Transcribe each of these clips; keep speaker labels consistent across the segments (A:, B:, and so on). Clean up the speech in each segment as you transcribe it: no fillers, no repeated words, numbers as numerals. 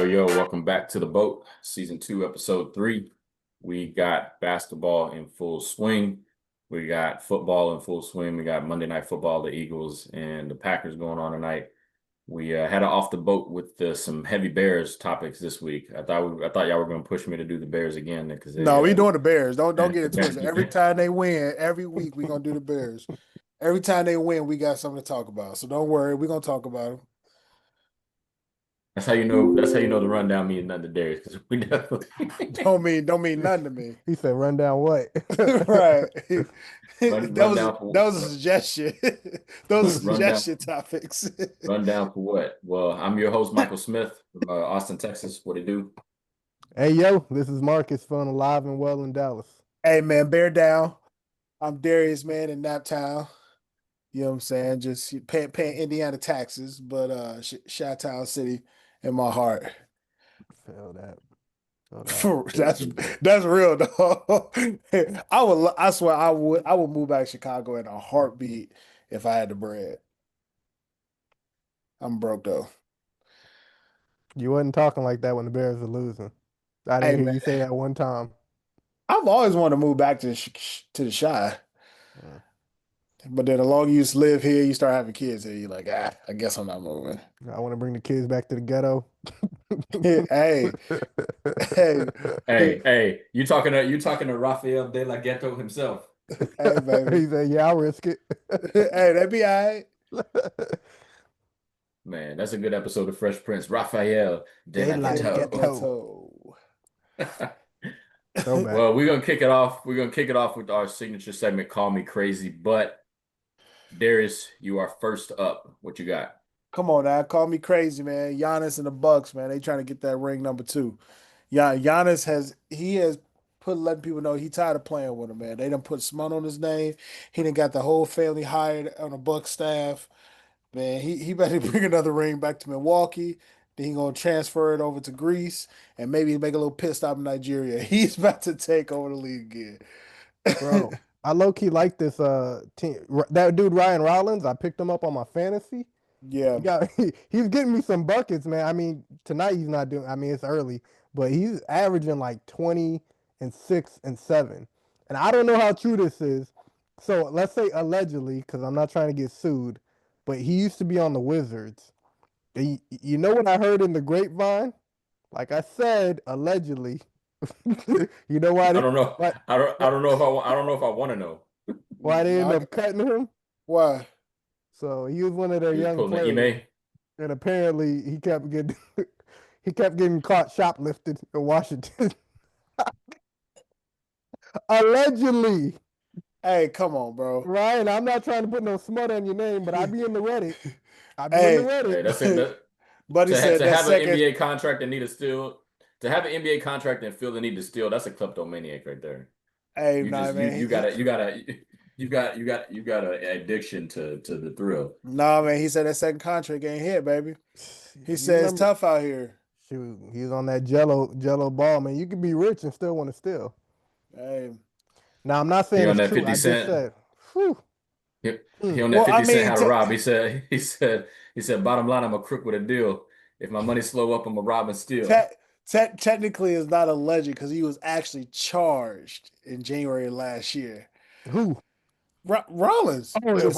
A: Yo, welcome back to the boat, season 2, episode 3. We got basketball in full swing. We got football in full swing. We got Monday Night Football, the Eagles and the Packers going on tonight. We had off the boat with some heavy Bears topics this week. I thought y'all were going to push me to do the Bears again because
B: No, we doing the Bears. Don't get it
A: the
B: twisted. Every time they win, every week we gonna do the Bears. Every time they win, we got something to talk about. So don't worry, we're gonna talk about them.
A: That's how you know. That's how you know the rundown means nothing to Darius because we definitely
B: Don't mean nothing to me.
C: He said, "Run down what?"
B: Right.
A: run
B: that
A: down
B: was a suggestion. Those are
A: run down
B: suggestion topics.
A: run down for what? Well, I'm your host Michael Smith from Austin, Texas. What it do?
C: Hey, yo, this is Marcus, feeling alive and well in Dallas.
B: Hey man, bear down. I'm Darius, man, in Naptown. You know what I'm saying? Just paying Indiana taxes, but Chi-Town City in my heart.
C: Feel that.
B: That's real though. I swear I would move back to Chicago in a heartbeat if I had the bread. I'm broke though.
C: You wasn't talking like that when the Bears were losing. I
B: Hey
C: didn't hear
B: man,
C: you say that one time.
B: I've always wanted to move back to the Chi.
C: Uh,
B: But then the longer you live here, you start having kids here, you're like, I guess I'm not moving.
C: I want to bring the kids back to the ghetto.
B: Hey, hey,
A: Hey, you talking to Rafael De La Ghetto himself?
B: hey, baby.
C: He said, "Yeah, I'll risk it."
B: Hey, that'd be all right.
A: Man, that's a good episode of Fresh Prince. Rafael De La Ghetto.
C: Throwback.
A: Well, we're gonna kick it off. We're gonna kick it off with our signature segment, Call Me Crazy. But Darius, you are first up. What you got?
B: Come on now, call me crazy, man. Giannis and the Bucks, man. They trying to get that ring number 2. Yeah, Giannis has put letting people know he tired of playing with him, man. They done put smut on his name. He done got the whole family hired on the Bucks staff. Man, he better bring another ring back to Milwaukee. Then he gonna transfer it over to Greece and maybe make a little pit stop in Nigeria. He's about to take over the league again.
C: Bro, I low key like this team. That dude Ryan Rollins, I picked him up on my fantasy.
B: Yeah.
C: He's getting me some buckets, man. I mean, tonight he's not doing. I mean, it's early, but he's averaging like 20 and 6 and 7. And I don't know how true this is. So let's say allegedly, because I'm not trying to get sued, but he used to be on the Wizards. You know what I heard in the grapevine? Like I said, allegedly. You know why?
A: I don't know.
C: Why,
A: I don't know if I want to know.
C: why they end up cutting him?
B: Why?
C: So he was one of their
A: He was
C: young
A: pulling the
C: players,
A: email.
C: and apparently he kept getting caught shoplifted in Washington. Allegedly.
B: Hey, come on, bro.
C: Ryan, I'm not trying to put no smut on your name, but I be in the Reddit. I be
B: Hey.
C: in the Reddit.
A: Hey, that's it.
B: Buddy said
A: To
B: that
A: have
B: second.
A: an NBA contract and need to steal, to have an NBA contract and feel the need to steal, that's a kleptomaniac right there.
B: Hey,
A: You
B: nah,
A: just
B: man.
A: you got an addiction to the thrill.
B: Nah, man. He said that second contract ain't hit, baby. He
C: You
B: said it's
C: remember-
B: tough out here.
C: Shoot, he was on that Jello ball, man. You can be rich and still want to steal.
B: Hey.
C: Now I'm not saying
A: He on
C: it's
A: that
C: true.
A: 50
C: I just
A: Cent.
C: said, whew.
A: He on that
B: Well,
A: 50
B: I mean,
A: Cent how to rob. He said, bottom line, I'm a crook with a deal. If my money slow up, I'm a rob and steal.
B: technically it's not alleged because he was actually charged in January of last year.
C: Who?
B: Rollins.
C: Oh,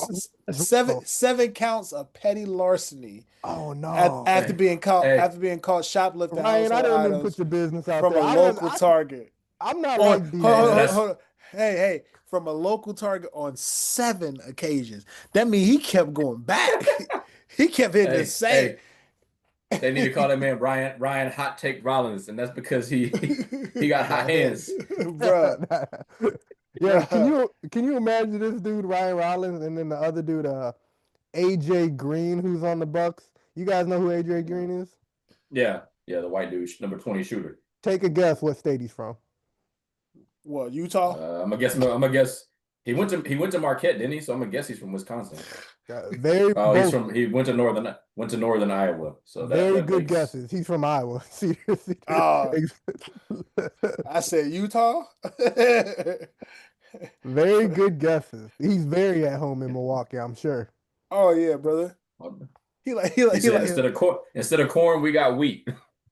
B: Seven counts of petty larceny.
C: Oh no!
B: After being caught shoplifting
C: Ryan, I
B: household
C: didn't even
B: items
C: put your business out
B: from
C: there.
B: a local Target.
C: I'm not
B: On,
C: like
B: hold on. Hey, from a local Target on 7 occasions. That means he kept going back. He kept hitting the same.
A: They need to call that man Ryan Hot Take Rollins, and that's because he got hot hands.
B: Bro.
C: Yeah, can you imagine this dude, Ryan Rollins, and then the other dude, AJ Green, who's on the Bucks? You guys know who AJ Green is?
A: Yeah, the white dude, number 20 shooter.
C: Take a guess what state he's from.
B: What, Utah?
A: I'm gonna guess he went to Marquette, didn't he? So I'm gonna guess he's from Wisconsin. He went to northern Iowa. So
C: very good guesses. He's from Iowa. Seriously.
B: I said Utah.
C: Very good guesses. He's very at home in Milwaukee, I'm sure.
B: Oh yeah, brother.
A: He said, instead of corn, we got wheat.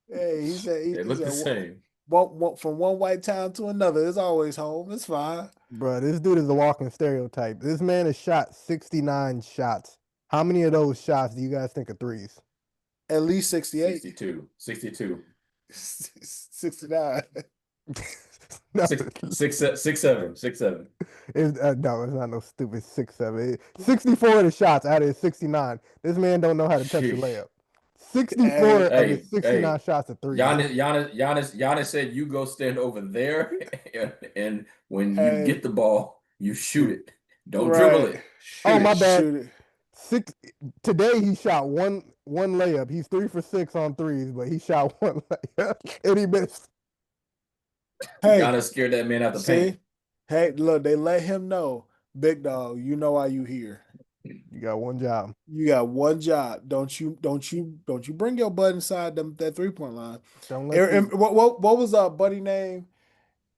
B: Hey,
A: They
B: he
A: look the
B: said
A: same.
B: from one white town to another. It's always home. It's fine.
C: Bro, this dude is a walking stereotype. This man has shot 69 shots. How many of those shots do you guys think are threes?
B: At least 68.
A: 62. 62.
B: 69.
C: No,
A: Six, seven. 6, 7.
C: no, it's not no stupid 6-7. 64 of the shots out of his 69. This man don't know how to touch a
A: Sheesh.
C: layup. 64
B: Hey,
C: of his
A: Hey,
C: 69
A: hey.
C: shoot threes.
A: Giannis said you go stand over there, and when you
B: hey,
A: get the ball, you shoot it. Don't dribble
B: right.
A: it.
C: Oh,
A: Shoot
C: my
A: it.
C: bad.
B: Shoot it.
C: Six today he shot one layup. He's 3 for 6 on threes, but he shot one layup and he missed.
B: Hey,
A: Giannis scared that man out the
B: see?
A: paint.
B: Hey, look, they let him know, big dog, you know why you here.
C: You got one job.
B: You got one job. Don't you bring your butt inside that 3-point line.
C: Don't let this.
B: What was buddy name?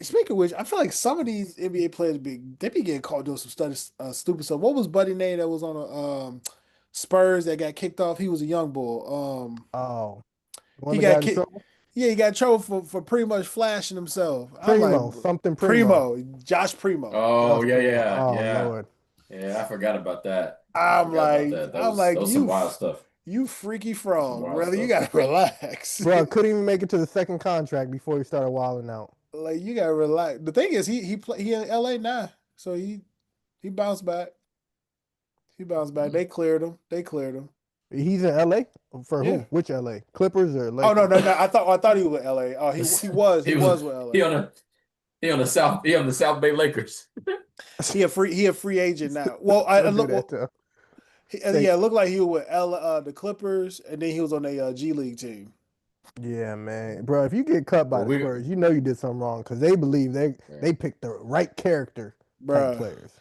B: Speaking of which, I feel like some of these NBA players they be getting caught doing some stupid stuff. What was buddy name that was on the Spurs that got kicked off? He was a young bull.
C: Oh, the one
B: He
C: that
B: got
C: got in
B: kicked.
C: trouble.
B: Yeah, he got in trouble for pretty much flashing himself. I'm like
C: Primo, something Primo.
B: Josh Primo.
A: Oh
C: Josh
A: yeah,
C: Primo.
A: yeah,
C: Oh
A: yeah,
C: Lord.
A: yeah. I forgot about that. I
B: I'm
A: forgot about
B: like,
A: that.
B: I'm like,
A: That was some wild stuff.
B: you freaky
A: Some
B: frog,
A: wild
B: brother. You
A: stuff.
B: gotta relax.
C: Bro, couldn't even make it to the second contract before he started wilding out.
B: Like you gotta relax. The thing is, he in LA now, so he bounced back. He bounced back. They cleared him. They cleared him.
C: He's in LA for
B: Yeah.
C: who? Which LA? Clippers or
B: Oh no,
C: Lakers?
B: no, no. I thought he was with LA. Oh, he was with
A: He
B: LA.
A: on the South Bay Lakers.
B: He a free agent now. Well, I
C: Don't do
B: look.
C: that
B: Well,
C: to him.
B: yeah, it looked like he was with the Clippers, and then he was on a G League team.
C: Yeah, man, bro. If you get cut by
A: Well,
C: the Spurs, you know you did something wrong because they believe they picked the right character type
B: Bruh,
C: players.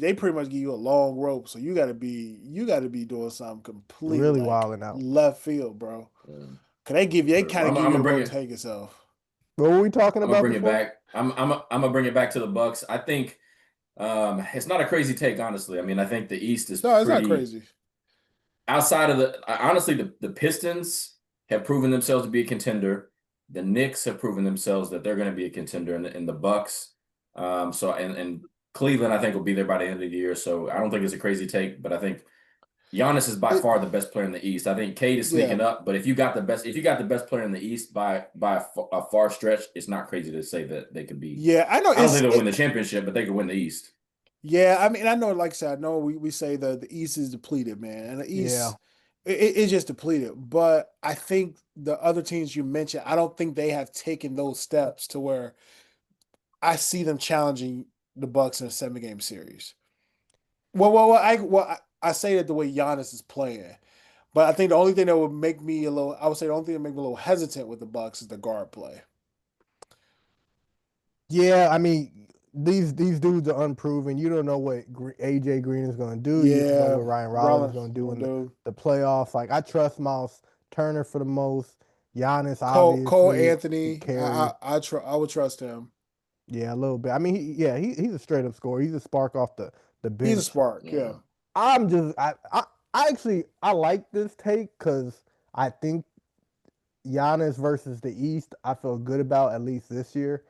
B: they pretty much give you a long rope, so you gotta be doing something completely
C: Really
B: like
C: wilding out.
B: left field, bro.
A: Yeah.
B: Cause they kind of
A: I'm
B: give you
A: gonna
B: the
A: bring
B: rope to
A: it.
B: take yourself.
C: What were we talking
A: I'm gonna
C: about
A: bring it
C: before?
A: back. I'm gonna bring it back to the Bucks. I think it's not a crazy take, honestly. I mean, I think the East is
B: No, it's not
A: pretty
B: crazy.
A: outside of honestly, the Pistons have proven themselves to be a contender. The Knicks have proven themselves that they're going to be a contender, in the Bucks. So and Cleveland, I think, will be there by the end of the year. So I don't think it's a crazy take, but I think Giannis is by
B: It,
A: far the best player in the East. I think Cade is
B: yeah,
A: sneaking up, but if you got the best player in the East by a far stretch, it's not crazy to say that they could be.
B: yeah. I know
A: I don't think they'll win the championship, but they could win the East.
B: yeah, I mean, I know. Like I said, I know we say the East is depleted, man, and the
C: Yeah,
B: East it's just depleted. But I think the other teams you mentioned, I don't think they have taken those steps to where I see them challenging the Bucks in a 7-game series. I say that the way Giannis is playing, but I think the only thing that would make me a little, I would say the only thing that make me a little hesitant with the Bucks is the guard play.
C: yeah. I mean, these dudes are unproven. You don't know what AJ Green is going to do. You don't know
B: Yeah,
C: what Ryan Rollins is
B: Rollins
C: going to do in
B: gonna do.
C: the playoffs. Like I trust Miles Turner for the most. Giannis,
B: Cole
C: obviously, can
B: Anthony,
C: carry.
B: I would trust him.
C: Yeah, a little bit. I mean, he's a straight up scorer. He's a spark off the
B: He's a
C: bench.
B: spark,
A: Yeah.
B: yeah.
C: I'm just I actually I like this take because I think Giannis versus the East I feel good about at least this year.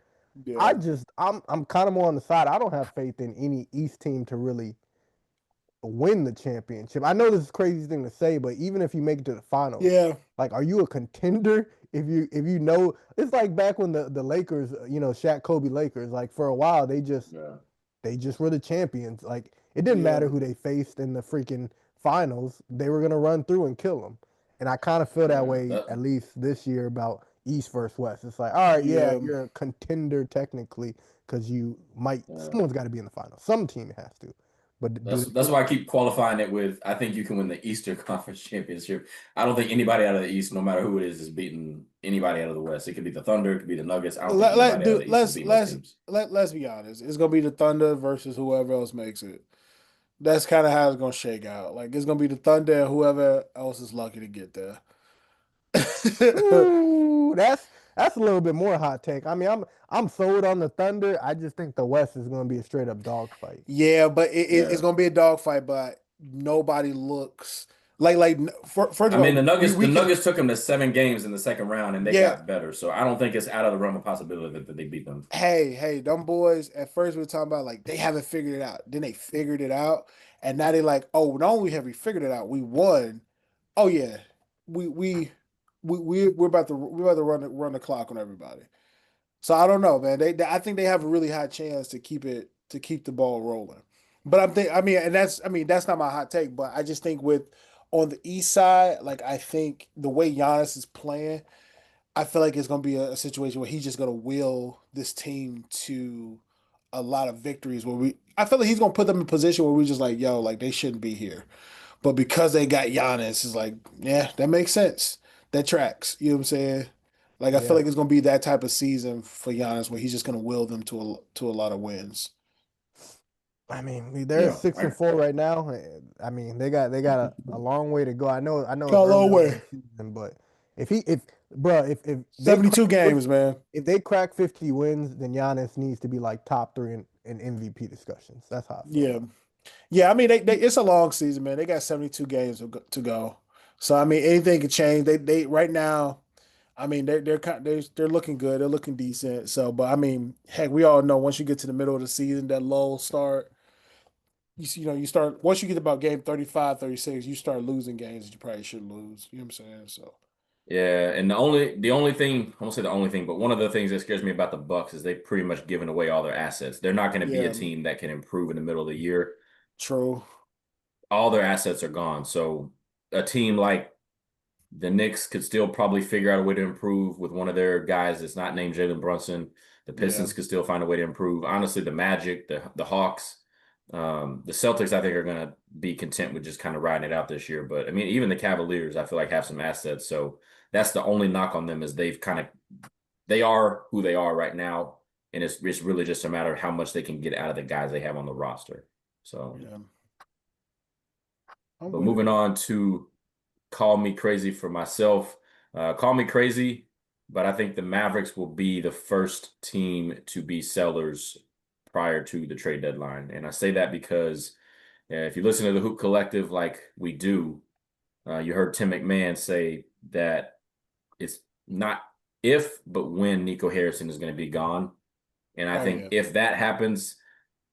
B: Yeah.
C: I'm kind of more on the side. I don't have faith in any East team to really win the championship. I know this is a crazy thing to say, but even if you make it to the finals,
B: Yeah.
C: like are you a contender if you know it's like back when the Lakers, Shaq Kobe Lakers, like for a while
A: Yeah.
C: they just were the champions. Like it didn't
B: Yeah.
C: matter who they faced in the freaking finals. They were gonna run through and kill them. And I kind of feel that
A: Yeah.
C: way at least this year about East versus West. It's like, all right, yeah,
B: Yeah.
C: you're a contender technically because you might.
A: Yeah.
C: Someone's got to be in the final. Some team has to. But
A: That's why I keep qualifying it with I think you can win the Eastern Conference Championship. I don't think anybody out of the East, no matter who it is beating anybody out of the West. It could be the Thunder, it could be the Nuggets. I don't think anybody out of the East is beating those teams.
B: Let's be honest. It's gonna be the Thunder versus whoever else makes it. That's kind of how it's gonna shake out. Like it's gonna be the Thunder and whoever else is lucky to get there.
C: ooh, that's a little bit more hot take. I mean, I'm sold on the Thunder. I just think the West is going to be a straight up dogfight.
B: Yeah, but
A: Yeah.
B: it's gonna be a dogfight, but nobody looks First
A: I
B: of
A: mean,
B: all,
A: The
B: we can,
A: Nuggets took them to 7 games in the second round, and they
B: yeah.
A: got better. So I don't think it's out of the realm of possibility that they beat them.
B: Hey, them boys. At first, we were talking about like they haven't figured it out. Then they figured it out, and now they're like, oh, not only have we figured it out, we won. Oh yeah, we we we're about to run the clock on everybody. So I don't know, man. I think they have a really high chance to keep the ball rolling. But I mean, that's not my hot take, but I just think with on the east side, like I think the way Giannis is playing, I feel like it's gonna be a situation where he's just gonna will this team to a lot of victories where I feel like he's gonna put them in a position where we're just like, yo, like they shouldn't be here. But because they got Giannis, it's like, yeah, that makes sense. That tracks. You know what I'm saying? Like I feel
C: Yeah.
B: like it's gonna be that type of season for Giannis where he's just gonna will them to a lot of wins.
C: I mean, they're
A: Yeah,
C: 6-4 right now. I mean, they got a long way to go. I know it's
B: Go a long
C: early on in
B: way.
C: the season, but if bro, if they crack
B: 72 games,
C: 50,
B: man.
C: if they crack 50 wins, then Giannis needs to be like top three in MVP discussions. That's how I feel
B: Yeah.
C: about it.
B: Yeah, I mean it's a long season, man. They got 72 games to go. So I mean anything can change. They right now, I mean they're looking good. They're looking decent. So but I mean, heck, we all know once you get to the middle of the season, that lull start, you start once you get about game 35, 36, you start losing games that you probably shouldn't lose. You know what I'm saying? So
A: yeah. And the only thing I won't say the only thing, but one of the things that scares me about the Bucks is they've pretty much given away all their assets. They're not going to be a
B: yeah,
A: team that can improve in the middle of the year.
B: true.
A: All their assets are gone. So a team like the Knicks could still probably figure out a way to improve with one of their guys that's not named Jalen Brunson. The
B: Yeah.
A: Pistons could still find a way to improve. Honestly, the Magic, the Hawks, the Celtics, I think are going to be content with just kind of riding it out this year. But I mean, even the Cavaliers, I feel like have some assets. So that's the only knock on them is they are who they are right now, and it's really just a matter of how much they can get out of the guys they have on the roster. So,
B: Yeah. I'm
A: but
B: with it.
A: moving on to call me crazy for myself. Call me crazy, but I think the Mavericks will be the first team to be sellers prior to the trade deadline. And I say that because if you listen to the Hoop Collective like we do, you heard Tim McMahon say that it's not if, but when Nico Harrison is going to be gone. And I
B: Oh
A: think
B: yeah.
A: if that happens,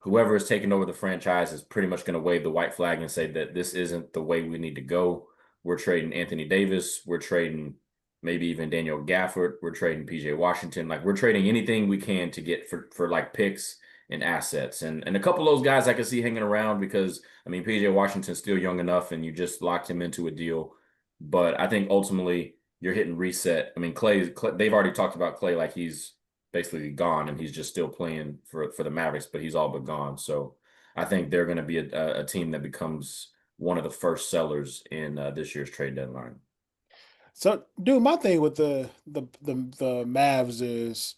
A: whoever is taking over the franchise is pretty much going to wave the white flag and say that this isn't the way we need to go. We're trading Anthony Davis. We're trading maybe even Daniel Gafford. We're trading PJ Washington. Like we're trading anything we can to get for like picks and assets. And a couple of those guys I can see hanging around because I mean PJ Washington's still young enough and you just locked him into a deal. But I think ultimately you're hitting reset. I mean Clay they've already talked about Clay like he's basically gone and he's just still playing for the Mavericks, but he's all but gone. So I think they're going to be a team that becomes one of the first sellers in this year's trade deadline.
B: So, dude, my thing with the Mavs is,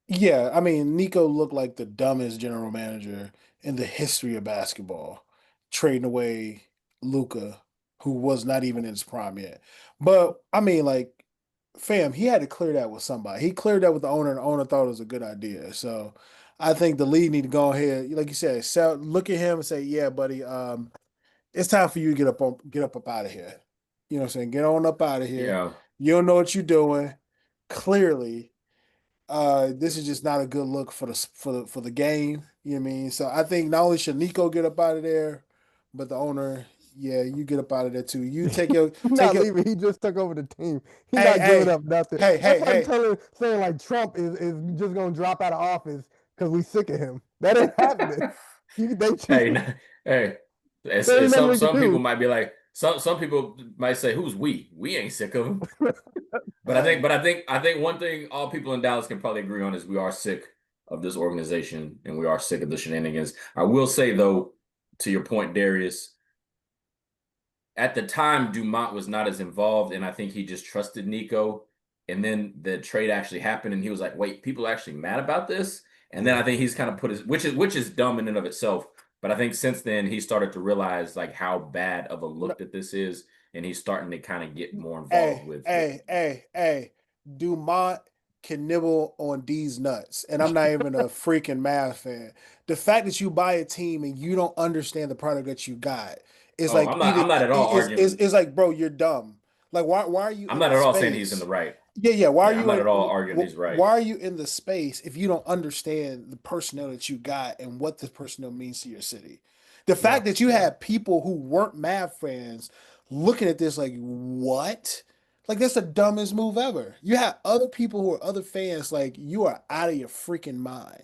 B: yeah, I mean, Nico looked like the dumbest general manager in the history of basketball, trading away Luca, who was not even in his prime yet. But I mean, like, fam, he had to clear that with somebody. He cleared that with the owner, and the owner thought it was a good idea. So I think the league need to go ahead, like you said, look at him and say, yeah, buddy, it's time for you to get up out of here. You know what I'm saying? Get on up out of here.
A: Yeah.
B: You don't know what you're doing. Clearly, this is just not a good look for the game. You know what I mean? So I think not only should Nico get up out of there, but the owner, yeah, you get up out of there too. You
C: He's
B: take
C: not
B: your
C: leaving. He just took over the team. He's
B: hey,
C: not giving
B: hey,
C: up nothing.
B: hey,
C: That's
B: hey,
C: like
B: hey,
C: saying like Trump is just gonna drop out of office because we sick of him. That ain't happening. They choose.
A: Hey, hey.
C: There ain't nothing we can
A: Some people
C: do.
A: might be like some people might say, "Who's we? We ain't sick of him."
B: hey.
A: I think one thing all people in Dallas can probably agree on is we are sick of this organization and we are sick of the shenanigans. I will say though, to your point, Darius, at the time Dumont was not as involved, and I think he just trusted Nico. And then the trade actually happened, and he was like, "Wait, people are actually mad about this." And then
C: Yeah.
A: I think he's kind of put his, which is dumb in and of itself. But I think since then he started to realize like how bad of a
B: No,
A: look that this is, and he's starting to kind of get more involved
B: hey,
A: with.
B: hey. Dumont can nibble on these nuts. And I'm not even a freaking math fan. The fact that you buy a team and you don't understand the product that you got It's
A: Oh,
B: like
A: I'm not at all arguing.
B: it's like, bro, you're dumb. Like, why are you
A: I'm
B: in
A: not
B: the
A: at all saying he's in the
B: space?
A: right.
B: Yeah, why are
A: Yeah, I'm
B: you
A: not
B: in
A: at all arguing he's right.
B: why are you in the space if you don't understand the personnel that you got and what this personnel means to your city? The
C: Yeah,
B: fact that you
C: yeah.
B: had people who weren't Mav fans looking at this like, what? Like, that's the dumbest move ever. You have other people who are other fans like, you are out of your freaking mind.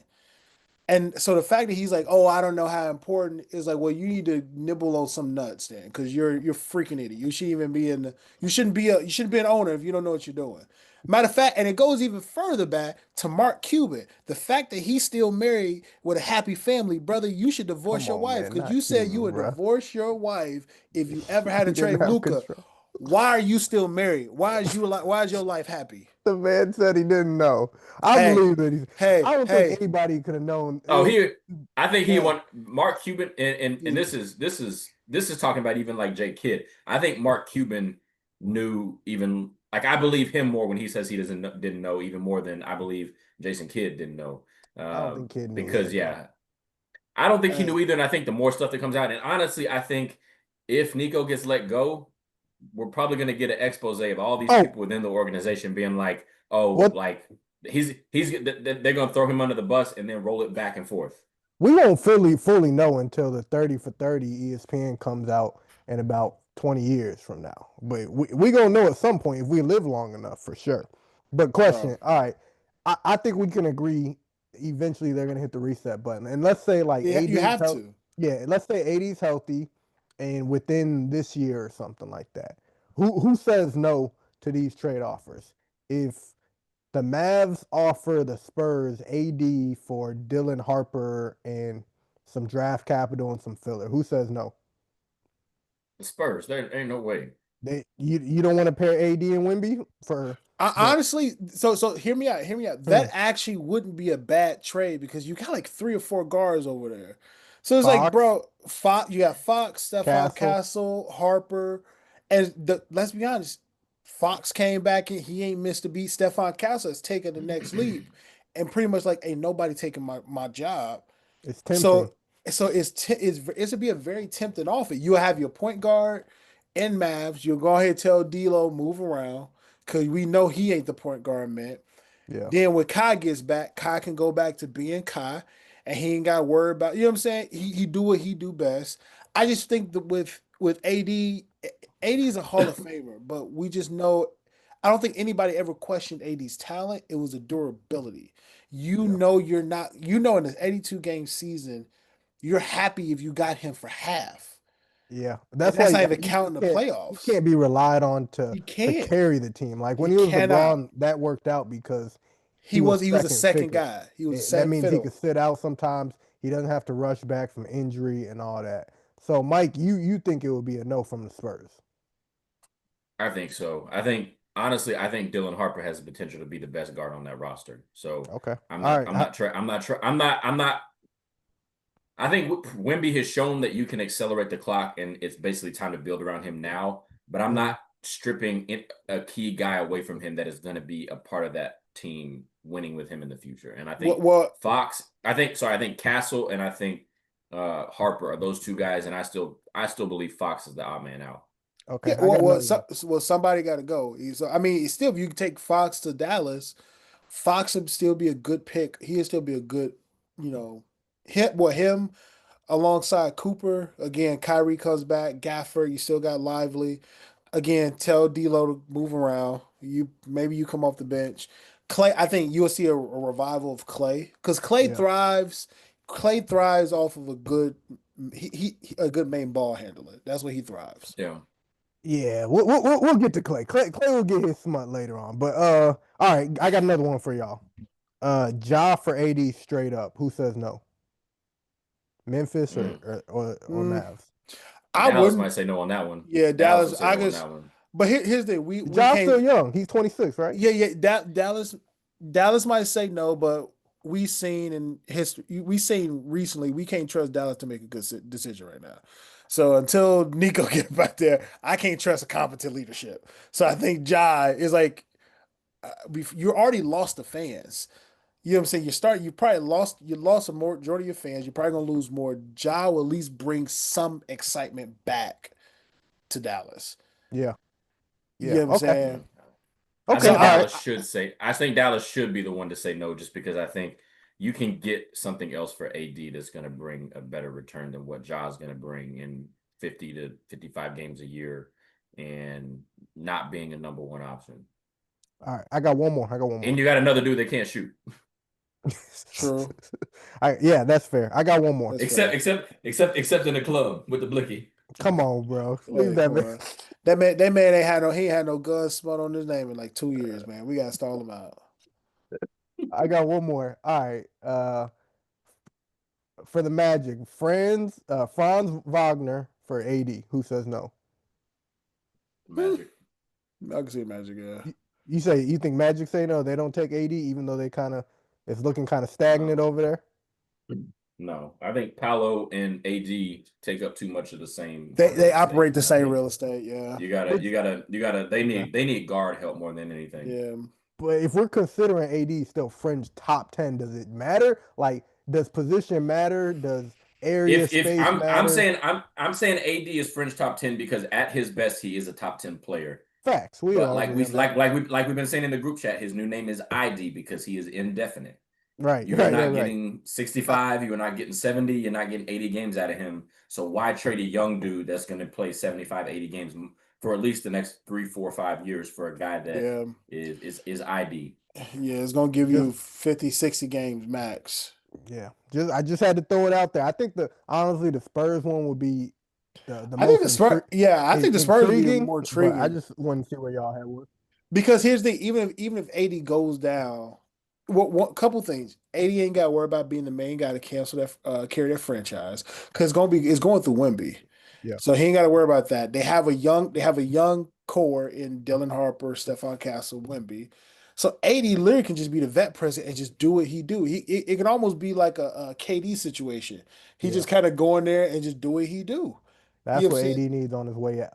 B: And so the fact that he's like, "Oh, I don't know how important," is like, well, you need to nibble on some nuts then, because you're freaking idiot. You shouldn't even be in the. You shouldn't be an owner if you don't know what you're doing. Matter of fact, and it goes even further back to Mark Cuban. The fact that he's still married with a happy family, brother, you should divorce
C: Come
B: your
C: on,
B: wife
C: man.
B: because
C: Not
B: you said you
C: Cuban,
B: would
C: bro.
B: divorce your wife if you ever had to
C: He didn't
B: trade
C: have
B: Luca.
C: control.
B: Why are you still married? Why is your life happy?
C: The man said he didn't know. I
B: Hey,
C: believe that he's. I don't think
B: hey,
C: anybody could have known. It
A: Oh,
C: was,
A: I think he
B: hey,
A: won Mark Cuban, and
B: dude.
A: this is talking about even like Jay Kidd. I think Mark Cuban knew even like I believe him more when he says he didn't know even more than I believe Jason Kidd didn't know.
C: I don't think Kid knew either,
A: Because
C: bro.
A: yeah, I don't think he knew
B: Hey,
A: either, and I think the more stuff that comes out, and honestly, I think if Nico gets let go, we're probably going to get an expose of all these
C: Oh,
A: people within the organization being like, oh,
C: what
A: like they're going to throw him under the bus and then roll it back and forth.
C: we won't fully know until the 30 for 30 ESPN comes out in about 20 years from now. But we gonna know at some point if we live long enough for sure. But question,
B: bro.
C: all right. I think we can agree eventually they're gonna hit the reset button. And let's say like
B: You
C: AD's
B: have
C: health,
B: to.
C: yeah, let's say AD's healthy and within this year or something like that. Who says no to these trade offers? If the Mavs offer the Spurs AD for Dylan Harper and some draft capital and some filler. Who says no?
A: The Spurs, there ain't no way.
C: You don't want to pair AD and Wimby for the
B: Honestly, so hear me out. Hear me out. That actually wouldn't be a bad trade because you got like 3 or 4 guards over there. So it's like,
C: Fox,
B: bro, Fox. You got Fox, Stephon
C: Castle.
B: Castle, Harper, and let's be honest. Fox came back and he ain't missed a beat. Stephon Castle has taken the next leap, and pretty much like ain't nobody taking my job.
C: It's tempting.
B: So it's to be a very tempting offer. You'll have your point guard in Mavs. You'll go ahead and tell D'Lo move around because we know he ain't the point guard man.
C: Yeah.
B: Then when Kai gets back, Kai can go back to being Kai, and he ain't got to worry about, you know what I'm saying. He do what he do best. I just think that with AD is a Hall of Famer, but we just know. I don't think anybody ever questioned AD's talent. It was a durability. You
C: Yeah.
B: know you're not. You know in this 82 game season you're happy if you got him for half.
C: Yeah.
B: And
C: That's why
B: that's not
C: you,
B: even counting the
C: you
B: playoffs.
C: can't be relied on to
B: You can't.
C: carry the team. Like when
B: You
C: he was
B: cannot.
C: LeBron, that worked out because he was
B: He was a
C: second
B: second
C: fiddle.
B: guy. He was a
C: That
B: second
C: means he could
B: fiddle.
C: sit out sometimes. He doesn't have to rush back from injury and all that. So, Mike, you think it would be a no from the Spurs?
A: I think so. I think honestly, I think Dylan Harper has the potential to be the best guard on that roster. So
C: Okay.
A: I'm
C: All
A: not.
C: right.
A: I'm not. I'm not. I'm not. I think Wemby has shown that you can accelerate the clock, and it's basically time to build around him now. But I'm
C: Mhm.
A: not stripping a key guy away from him that is going to be a part of that team winning with him in the future. And I think
B: Well,
A: Fox, I think Castle and I think Harper are those two guys, and I still believe Fox is the odd man out.
C: Okay.
B: yeah.
C: I got another one.
B: Somebody got to go. So I mean, still, if you take Fox to Dallas, Fox would still be a good pick. He'd still be a good, you know, him alongside Cooper. Again, Kyrie comes back. Gafford, you still got Lively. Again, tell D'Lo to move around. Maybe you come off the bench. Clay, I think you'll see a revival of Clay because Clay
C: Yeah.
B: thrives. Clay thrives off of a good a good main ball handler. That's what he thrives.
A: Yeah.
C: Yeah. We'll get to Clay. Clay will get his smut later on. But all right. I got another one for y'all. Ja for AD straight up. Who says no? Memphis
A: Mm.
C: or
B: Mm,
C: Mavs?
B: I
A: Dallas might
B: wouldn't.
A: say no on that one.
B: Yeah,
A: Dallas
B: Dallas.
A: would say
B: I
A: no on
B: guess.
A: that one.
B: But here's the thing. We
C: Ja's
B: can't.
C: still young. He's 26, right?
B: Yeah. Dallas might say no, but we seen in history, we seen recently, we can't trust Dallas to make a good decision right now. So until Nico get back there, I can't trust a competent leadership. So I think Ja is like, you already lost the fans. You know what I'm saying? You lost a majority of your fans. You're probably gonna lose more. Ja will at least bring some excitement back to Dallas.
C: Yeah.
B: You know
C: Yeah.
B: what I'm
C: Okay.
B: saying?
A: I
C: Okay.
B: So
A: think
C: All right.
A: Dallas should be the one to say no, just because I think you can get something else for AD that's going to bring a better return than what Ja's going to bring in 50 to 55 games a year and not being a number one option.
C: All right. I got one more.
A: And you got another dude that can't shoot.
B: true.
C: Yeah, that's fair. I got one more.
B: That's fair.
A: Except in the club with the blicky.
C: Come on, bro. Leave
B: Hey,
C: that
B: come
C: man.
B: on. That man ain't had no gun smut on his name in like 2 years, man. We gotta stall him out.
C: I got one more. All right. For the Magic, Franz Wagner for AD. Who says no?
A: Magic.
B: I can see Magic, yeah.
C: You think Magic say no? They don't take AD, even though it's looking kind of stagnant
A: No.
C: over there.
A: No, I think Paolo and AD take up too much of the same.
B: They
A: real
B: operate
A: estate.
B: the
A: I
B: same
A: think
B: real estate, yeah.
A: you gotta. They need guard help more than anything.
B: Yeah.
C: But if we're considering AD still fringe top 10, does it matter? Like, does position matter? Does area
A: If
C: space
A: I'm
C: matter?
A: saying AD is fringe top 10 because at his best he is a top 10 player.
C: Facts. We
A: But
C: all
A: like
C: agree
A: we
C: on that.
A: like we've been saying in the group chat, his new name is ID because he is indefinite.
C: Right.
A: You are not
C: Right.
A: getting 65, you are not getting 70, you're not getting 80 games out of him. So why trade a young dude that's going to play 75, 80 games for at least the next 3, 4, 5 years for a guy that
B: Yeah.
A: is ID?
B: Yeah, it's gonna give you
C: Just
B: 50, 60 games max.
C: yeah. I just had to throw it out there. I think honestly the Spurs one would be the
B: I think
C: most
B: the Spurs, yeah, I think the Spurs would be
C: intriguing,
B: more
C: but I
B: intriguing
C: just want to see where y'all had with.
B: because here's the even if AD goes down, one couple things. AD ain't got to worry about being the main guy to cancel that carry that franchise because it's going through Wemby.
C: Yeah.
B: So he ain't got to worry about that. They have a young core in Dylan Harper, Stephon Castle, Wemby. So AD literally can just be the vet president and just do what he do. It can almost be like a KD situation. He
C: Yeah.
B: just kind of go in there and just do what he do. You know
C: That's
B: what
C: what
B: I'm
C: AD
B: saying?
C: needs on his way out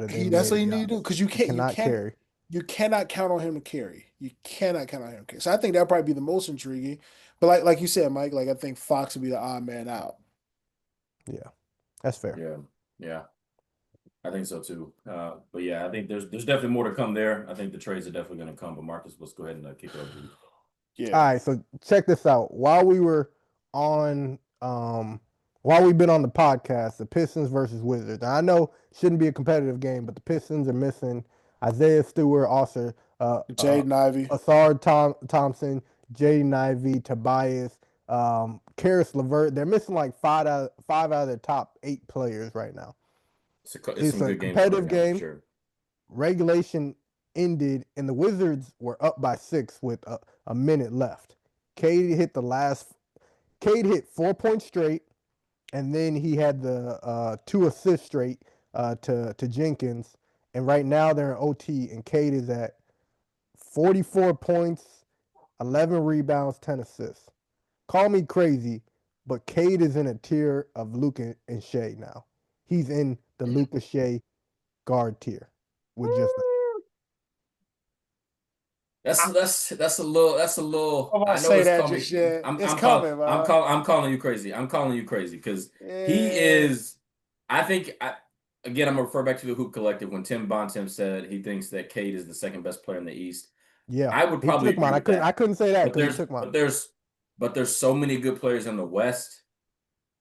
C: of the
B: That's
C: NBA,
B: what
C: to
B: you
C: be
B: need to do
C: honest.
B: because
C: He cannot carry.
B: you cannot count on him to carry. You cannot count on him to carry. So I think that'll probably be the most intriguing. But like you said, Mike, like I think Fox would be the odd man out.
C: Yeah. That's fair.
A: Yeah. I think so too. But yeah, I think there's definitely more to come there. I think the trades are definitely going to come. But Marcus, let's go ahead and kick it over to you.
B: Yeah.
C: All right, so check this out. While we've been on the podcast, the Pistons versus Wizards. Now, I know it shouldn't be a competitive game, but the Pistons are missing Isaiah Stewart, also
B: Jaden Ivey.
C: Thompson, Jaden Ivey, Tobias, Karis LeVert. They're missing like five out of their top 8 players right now.
A: It's some
C: a
A: good games
C: competitive
A: right now,
C: game.
A: for sure.
C: Regulation ended, and the Wizards were up by 6 with a minute left. Cade hit 4 points straight, and then he had the 2 assists straight to Jenkins. And right now they're in OT, and Cade is at 44 points, 11 rebounds, 10 assists. Call me crazy, but Cade is in a tier of Luka and Shea now. He's in the Luka Shea guard tier with just
A: That's a little.
B: I'm
A: I
B: gonna
A: know
B: say
A: it's
B: that
A: coming.
B: just yet.
A: I'm
B: It's
A: I'm call,
B: coming, man.
A: I'm calling you crazy. I'm calling you crazy because he
B: Yeah.
A: is. I think again. I'm gonna refer back to the Hoop Collective when Tim Bontemps said he thinks that Cade is the second best player in the East.
C: yeah.
A: I would
C: He
A: probably
C: took
A: agree
C: mine.
A: with that.
C: I couldn't say that
A: But
C: because he
A: there's
C: took mine.
A: but there's so many good players in the West,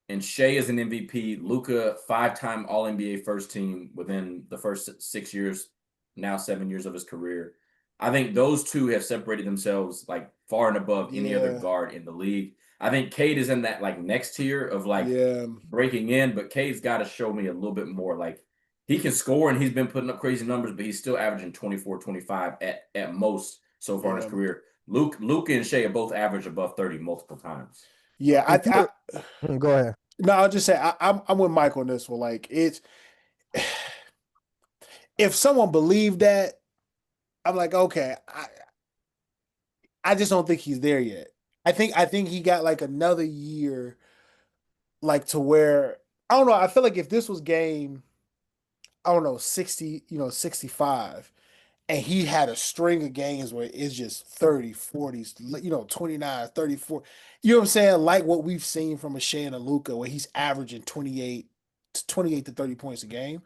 A: and Shea is an MVP. Luka, 5-time All NBA first team within the first 6 years, now 7 years of his career. I think those two have separated themselves like far and above any other
B: Yeah.
A: guard in the league. I think Cade is in that like next tier of like
B: Yeah.
A: breaking in, but Cade's got to show me a little bit more. Like he can score and he's been putting up crazy numbers, but he's still averaging 24, 25 at most so far in his
B: Yeah.
A: career. Luka and Shea have both averaged above 30 multiple times.
B: Yeah.
C: If go ahead.
B: No, I'll just say I'm with Mike on this one. Like it's if someone believed that, I'm like, okay, I just don't think he's there yet. I think he got like another year, like to where I don't know. I feel like if this was game, I don't know, 60, 65, and he had a string of games where it's just 30, 40s, 29, 34. You know what I'm saying? Like what we've seen from a Shea and a Luka, where he's averaging 28 to 30 points a game.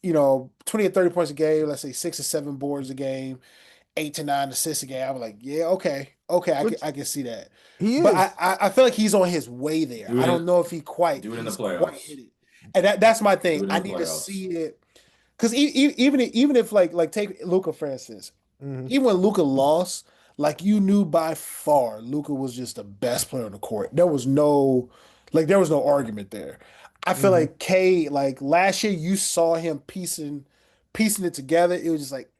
B: 20 or 30 points a game, let's say 6 or 7 boards a game, 8 to 9 assists a game. I'm like, yeah, okay,
C: Which
B: I can see that.
C: he
B: But
C: is.
B: I feel like he's on his way there.
A: Do
B: I
A: it
B: don't
A: in
B: know if
A: the
B: he's quite
A: playoffs.
B: hit it. And that's my thing.
A: Do it in
B: I
A: the
B: need to
A: playoffs.
B: see it because even if like take Luca for instance,
C: Mhm.
B: even when Luca lost, like you knew by far Luca was just the best player on the court. There was no argument there. I feel
C: Mhm.
B: like K like last year you saw him piecing it together. It was just like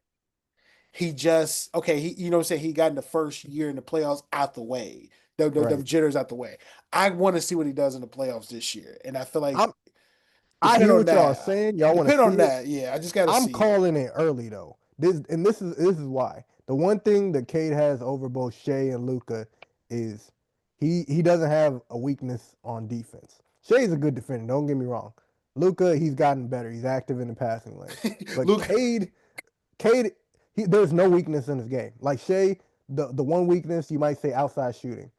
B: he just okay, he you know what I'm saying, he got in the first year in the playoffs out the way. Them
C: Right.
B: jitters out the way. I want to see what he does in the playoffs this year. And I feel like
C: I'm. I
B: depend
C: hear
B: on
C: what y'all are
B: that.
C: saying. Y'all want to
B: Depend on
C: see it.
B: that. Yeah, I just gotta
C: I'm
B: see it.
C: calling it early though. This is why. The one thing that Cade has over both Shea and Luca is he doesn't have a weakness on defense. Shea's a good defender, don't get me wrong. Luca, he's gotten better. He's active in the passing lane. But
B: Luke,
C: Cade, there's no weakness in his game. Like Shea, the one weakness you might say outside shooting.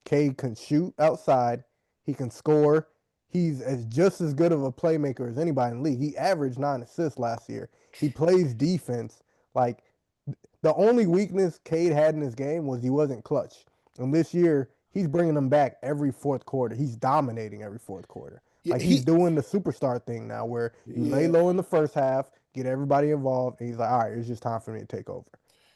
C: Cade can shoot outside. He can score. He's just as good of a playmaker as anybody in the league. He averaged 9 assists last year. He plays defense. Like the only weakness Cade had in his game was he wasn't clutch. And this year, he's bringing them back every fourth quarter. He's dominating every fourth quarter.
B: yeah,
C: Like he's doing the superstar thing now, where you lay
B: yeah,
C: low in the first half, get everybody involved, and he's like, all right, it's just time for me to take over.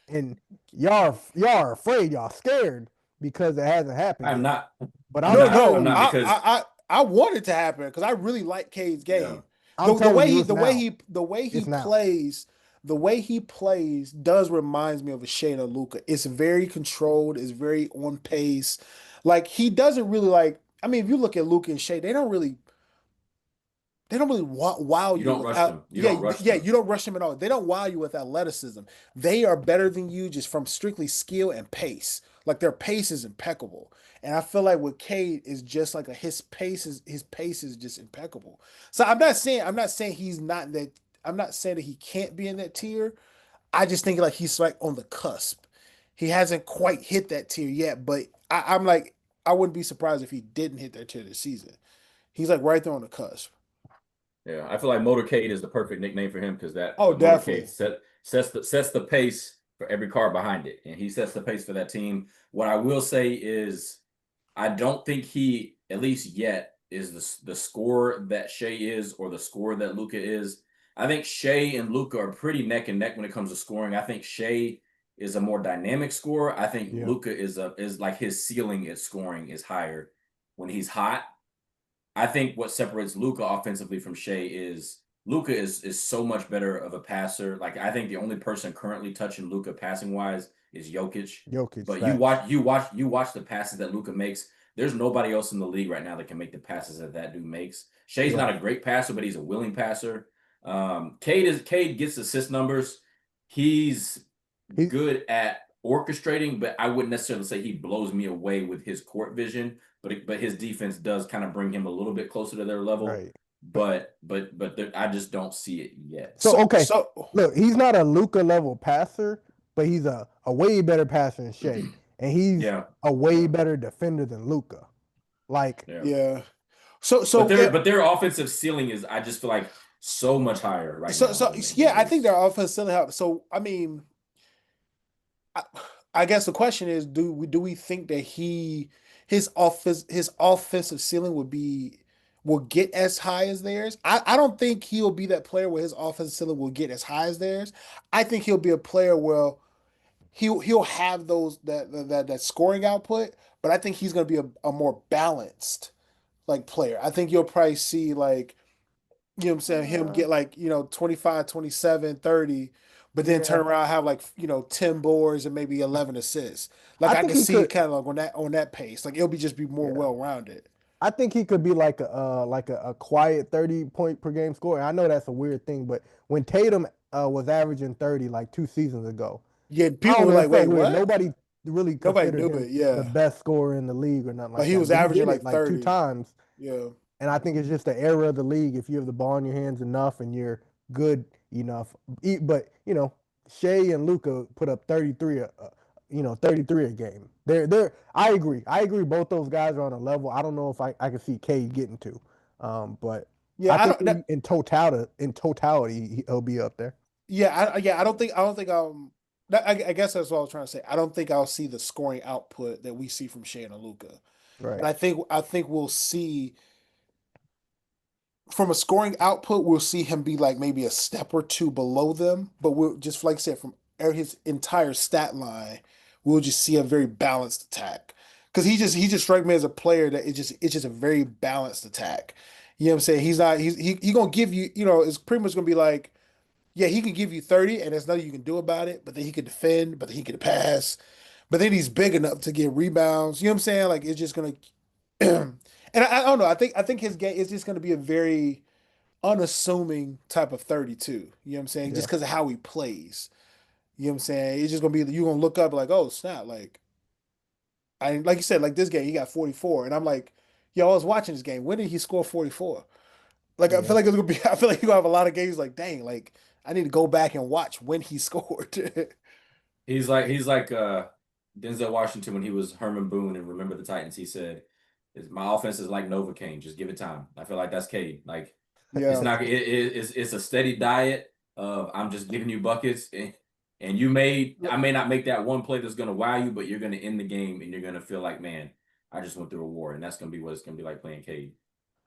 C: And y'all are afraid, y'all scared because it hasn't happened
A: I'm
C: yet.
A: not.
C: But
A: I'm
C: I'm
B: no,
A: not.
C: telling
A: I'm
B: no,
A: not
C: you,
A: because
B: I want it to happen because I really like Cade's
A: yeah.
B: game.
C: I'm
B: The
C: telling
B: way
C: you,
B: he
C: it's now. It's now.
B: the way he plays does reminds me of a Shayna Luca. It's very controlled. It's very on pace. Like he doesn't really like. I mean, if you look at Luca and Shay, they don't really wow
A: You
B: you
A: don't rush
B: without
A: them. You don't rush
B: yeah,
A: them.
B: you don't rush them at all. They don't wow you with athleticism. They are better than you just from strictly skill and pace. Like their pace is impeccable. And I feel like with Cade is just like his pace is just impeccable. So I'm not saying he's not that. I'm not saying that he can't be in that tier. I just think like he's like on the cusp. He hasn't quite hit that tier yet, but I'm like I wouldn't be surprised if he didn't hit that tier this season. He's like right there on the cusp.
A: Yeah, I feel like Motorcade is the perfect nickname for him because that
B: Oh,
A: the Motorcade
B: definitely.
A: sets the pace for every car behind it, and he sets the pace for that team. What I will say is, I don't think he, at least yet, is the scorer that Shea is or the scorer that Luca is. I think Shea and Luca are pretty neck and neck when it comes to scoring. I think Shea is a more dynamic scorer. I think
C: Yeah.
A: Luca is like his ceiling at scoring is higher when he's hot. I think what separates Luca offensively from Shea is Luca is so much better of a passer. Like I think the only person currently touching Luca passing wise is Jokic.
C: Jokic
A: But you
C: facts.
A: watch you watch you watch the passes that Luca makes. There's nobody else in the league right now that can make the passes that dude makes. Shea's
C: Yeah.
A: not a great passer, but he's a willing passer. Cade gets assist numbers. He's
C: He
A: good at orchestrating, but I wouldn't necessarily say he blows me away with his court vision. But his defense does kind of bring him a little bit closer to their level.
C: right.
A: But I just don't see it yet.
C: So
B: So
C: okay,
B: so
C: look, he's not a Luca level passer, but he's a way better passer than Shea, and he's
A: Yeah,
C: a way
A: yeah,
C: better defender than Luca. Like
A: yeah.
B: yeah. So
A: But
B: so yeah,
A: their offensive ceiling is, I just feel like, so much higher right
B: so
A: now
B: so
A: than
B: yeah,
A: it
B: I think
A: is.
B: their offense still help. So I mean, I, I guess the question is, do we think that his offensive ceiling will get as high as theirs? I don't think he'll be that player where his offensive ceiling will get as high as theirs. I think he'll be a player where he'll have that scoring output, but I think he's going to be a more balanced like player. I think you'll probably see like what I'm saying, him
C: uh,
B: get like, 25, 27, 30, but then turn
C: yeah,
B: around and have like, 10 boards and maybe 11 assists. Like
C: I
B: I
C: think
B: can
C: he
B: see
C: could.
B: kind of like on that pace. Like it'll be just be more
C: Yeah,
B: well-rounded.
C: I think he could be like a quiet 30 point per game scorer. I know that's a weird thing, but when Tatum was averaging 30 like 2 seasons ago,
B: Yeah,
C: I
B: people
C: don't
B: were
C: know. It
B: like,
C: felt
B: "Wait,
C: weird.
B: what?"
C: Nobody really
B: Nobody
C: considered
B: knew
C: him
B: it.
C: the
B: Yeah.
C: best scorer in the league or nothing
B: But
C: like
B: he
C: that.
B: was
C: But he
B: averaging
C: did it
B: like
C: like two
B: 30.
C: times,
B: Yeah.
C: and I think it's just the era of the league. If you have the ball in your hands enough and you're good enough, but Shea and Luca put up 33, 33 a game. They're. I agree. Both those guys are on a level. I don't know if I can see Cade getting to, but
B: Yeah,
C: I
B: I
C: think
B: don't. That,
C: in totality, he'll be up there.
B: yeah, I don't think. I guess that's what I was trying to say. I don't think I'll see the scoring output that we see from Shea and Luka,
C: Right.
B: but I think we'll see from a scoring output, we'll see him be like maybe a step or two below them. But we'll just like I said, from his entire stat line, we'll just see a very balanced attack. Because he just strike me as a player that it's just a very balanced attack. You know what I'm saying? He's not he gonna give you, it's pretty much gonna be like, yeah, he can give you 30 and there's nothing you can do about it, but then he could defend, but then he could pass, but then he's big enough to get rebounds. You know what I'm saying? Like it's just gonna and I don't know. I think his game is just gonna be a very unassuming type of 32. You know what I'm saying?
C: Yeah.
B: Just because of how he plays. You know what I'm saying? It's just gonna be you're gonna look up like, oh snap, like you said, like this game, he got 44. And I'm like, yo, I was watching this game. When did he score 44? Like I feel
C: Yeah.
B: like it's gonna be I feel like you're gonna have a lot of games like, dang, like I need to go back and watch when he scored.
A: He's like Denzel Washington when he was Herman Boone and Remember the Titans. He said, "My offense is like Novocaine. Just give it time." I feel like that's Cade. Like it's
B: Yeah.
A: not it's a steady diet of I'm just giving you buckets and I may not make that one play that's gonna wow you, but you're gonna end the game and you're gonna feel like, man, I just went through a war, and that's gonna be what it's gonna be like playing Cade.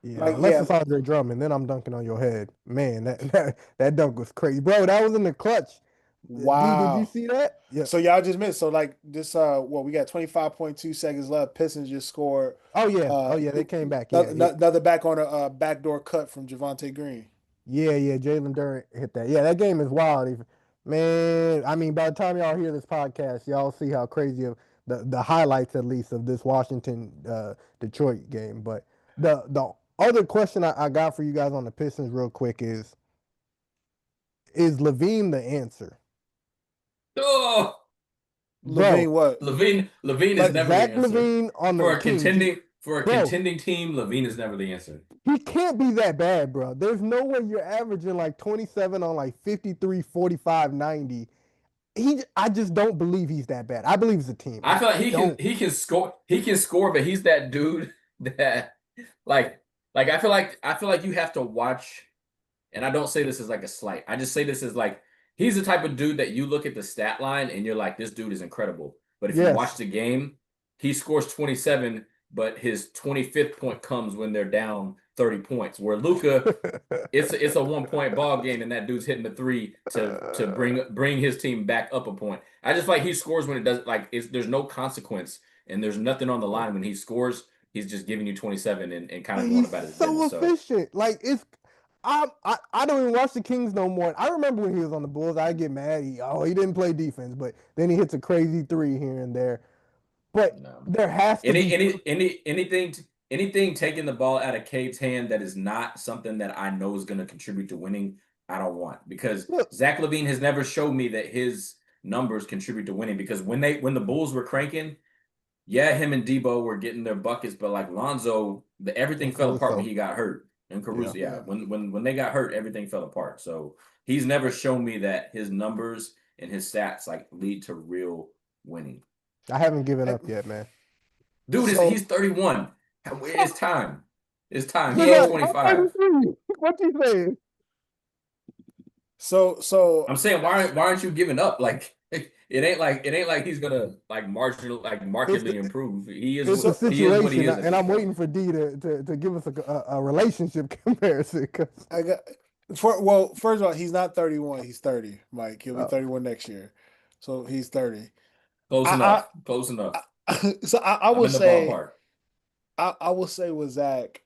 C: Yeah,
B: Like,
C: unless
B: yeah,
C: it's Andre Drummond, then I'm dunking on your head. Man, that dunk was crazy, bro. That was in the clutch. D, did you
B: wow.
C: see that? Yeah.
B: So y'all just missed. So like this we got 25.2 seconds left. Pistons just scored
C: Oh yeah. Oh yeah. They came back. Yeah. Yeah.
B: another back on a backdoor cut from Javante Green.
C: Yeah. Yeah. Jalen Durant hit that. Yeah. That game is wild. Man, I mean, by the time y'all hear this podcast, y'all see how crazy of the highlights at least of this Washington Detroit game. But the other question I got for you guys on the Pistons real quick is Levine the answer?
A: Oh,
C: Bro,
B: Levine, what?
A: Levine is
B: Like
A: never the
C: Zach
A: answer
C: LaVine on
A: for
C: the
A: a
C: Kings. Bro,
A: contending team. Levine is never the answer.
C: he can't be that bad, bro. There's no way you're averaging like 27 on like 53, 45, 90. I just don't believe he's that bad. I believe it's a team.
A: I feel like
C: I don't.
A: he can score. He can score, but he's that dude that like I feel like you have to watch. And I don't say this as like a slight. I just say this as like he's the type of dude that you look at the stat line and you're like, this dude is incredible. But if you watch
C: Yes.
A: the game, he scores 27, but his 25th point comes when they're down 30 points. Where Luka, it's a 1 point ball game, and that dude's hitting the three to bring his team back up a point. I just feel like he scores when it does like there's no consequence and there's nothing on the line when he scores. He's just giving you 27 and kind of going
C: He's
A: about his
C: so
A: business. So
C: efficient. Like I don't even watch the Kings no more. I remember when he was on the Bulls, I get mad. He didn't play defense, but then he hits a crazy three here and there. But
A: no.
C: there has to be
A: Anything taking the ball out of Cade's hand that is not something that I know is going to contribute to winning, I don't want, because Zach LaVine has never showed me that his numbers contribute to winning. Because when the Bulls were cranking, yeah, him and Debo were getting their buckets, but like Lonzo, everything fell apart when he got hurt. And Caruso, yeah. When they got hurt, everything fell apart. So he's never shown me that his numbers and his stats like lead to real winning.
C: I haven't given up yet, man.
A: Dude, he's 31. It's time. It's time. He
B: Yeah.
A: ain't 25.
C: What you saying?
B: So
A: I'm saying why aren't you giving up? Like it ain't like he's gonna like markedly improve. He is
C: It's a
A: he is what he
C: situation,
A: is.
C: and I'm waiting for D to give us a relationship comparison.
B: I got first of all, he's not 31. He's 30. Mike, he'll be 31 next year, so he's 30.
A: Close enough. Close enough.
B: So I will say,
A: ballpark.
B: I will say with Zach,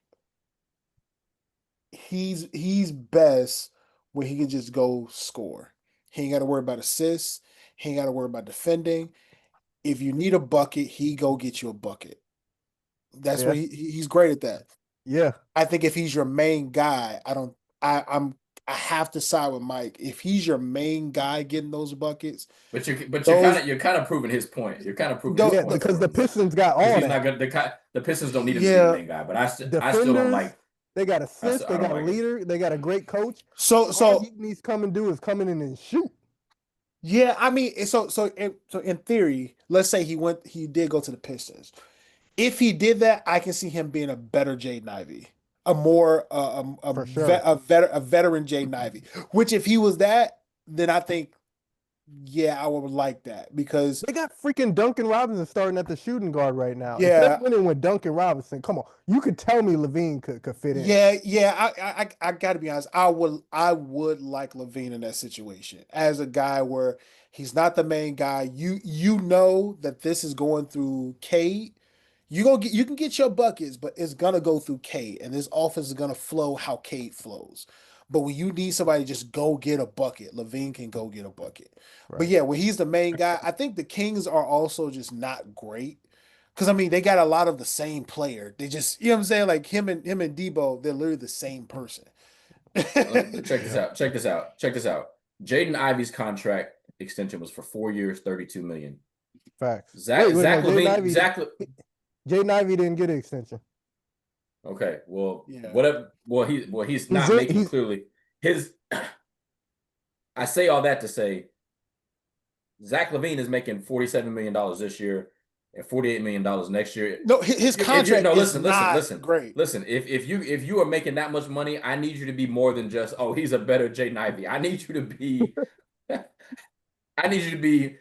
B: he's best when he can just go score. He ain't got to worry about assists. He ain't got to worry about defending. If you need a bucket, he go get you a bucket. That's what he's great at that.
C: Yeah.
B: I think if he's your main guy, I have to side with Mike. If he's your main guy getting those buckets,
A: but you're kind of proving his point. You're kind of proving his point.
C: Because the Pistons got all
A: he's
C: that.
A: Not good. The Pistons don't need him to be the main guy, but I still don't like.
C: They got assists. They got a leader. They got a great coach.
B: So
C: all he needs to come and do is come in and shoot.
B: Yeah, I mean, so in theory, let's say he did go to the Pistons. If he did that, I can see him being a better Jaden Ivey, a more
C: for sure.
B: a veteran Jaden Ivey. Which if he was that, then I think yeah, I would like that because
C: They got freaking Duncan Robinson starting at the shooting guard right now. If they're
B: yeah,
C: winning with Duncan Robinson, come on, you could tell me Levine could fit in.
B: yeah. I got to be honest. I would like Levine in that situation as a guy where he's not the main guy. You know that this is going through Cade. You can get your buckets, but it's gonna go through Cade, and this offense is gonna flow how Cade flows. But when you need somebody to just go get a bucket, Levine can go get a bucket. But
C: Right.
B: yeah, when he's the main guy, I think the Kings are also just not great. Because I mean, they got a lot of the same player. They just, you know what I'm saying? Like him and Debo, they're literally the same person.
A: Check this
C: Yeah.
A: out. Check this out. Check this out. Jaden Ivey's contract extension was for 4 years, 32 million.
C: Facts.
A: Zach
C: Wait,
A: Zach
C: no,
A: Levine Zach
C: Jaden Ivey didn't get an extension.
A: Okay, well,
B: Yeah.
A: whatever. He's not
C: in-
A: making
C: he's-
A: clearly his. I say all that to say, Zach Levine is making $47 million this year and $48 million next year.
B: No, his
A: If
B: contract
A: no,
B: is
A: listen,
B: not great.
A: listen. If you are making that much money, I need you to be more than just he's a better Jaden Ivey. I need you to be, I need you to be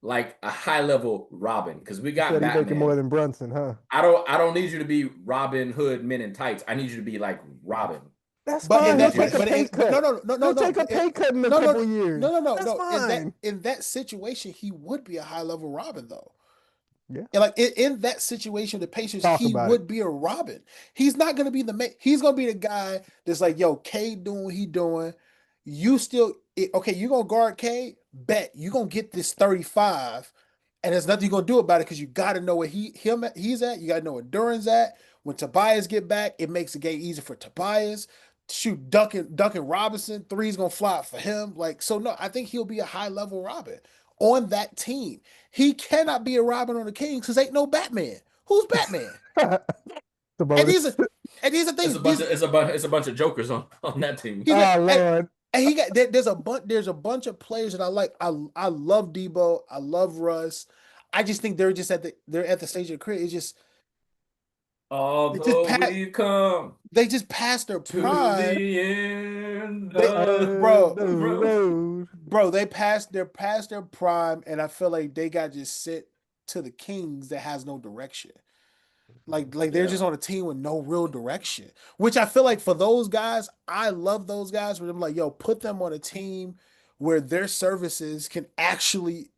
A: like a high level Robin because we got
C: Said he making more
A: Batman.
C: than Brunson, huh?
A: I don't need you to be Robin Hood Men in Tights. I need you to be like Robin.
C: That's
B: But
C: fine.
B: in
C: He'll
B: that,
C: take a pay cut.
B: no,
C: He'll take a pay cut in a
B: no,
C: couple of years.
B: no.
C: That's fine.
B: In that situation, he would be a high level Robin though.
C: Yeah.
B: And like in that situation, the Pacers,
C: Talk
B: he
C: about
B: would be a Robin. He's not gonna be the main. He's gonna be the guy that's like, yo, Cade doing what he doing. You still okay? You gonna guard Cade? Bet you gonna get this 35, and there's nothing you gonna do about it because you got to know where he's at. You got to know where Duran's at. When Tobias get back, it makes the game easier for Tobias. Shoot, Duncan Robinson, three's gonna fly out for him. Like so, no, I think he'll be a high level Robin on that team. He cannot be a Robin on the Kings because ain't no Batman. Who's Batman? And these are things.
A: It's a bunch of jokers on that team.
C: Oh Lord.
B: And he got there's a bunch of players that I like. I love Debo. I love Russ. I just think they're at the stage of career. It's just
A: Although we've come
B: they just passed their
A: to
B: prime.
A: the end
B: They-
A: of
B: bro,
A: the road.
B: Bro, they passed their prime, and I feel like they got just sent to the Kings that has no direction. Like they're
A: Yeah.
B: just on a team with no real direction. Which I feel like for those guys, I love those guys where I'm like, yo, put them on a team where their services can actually,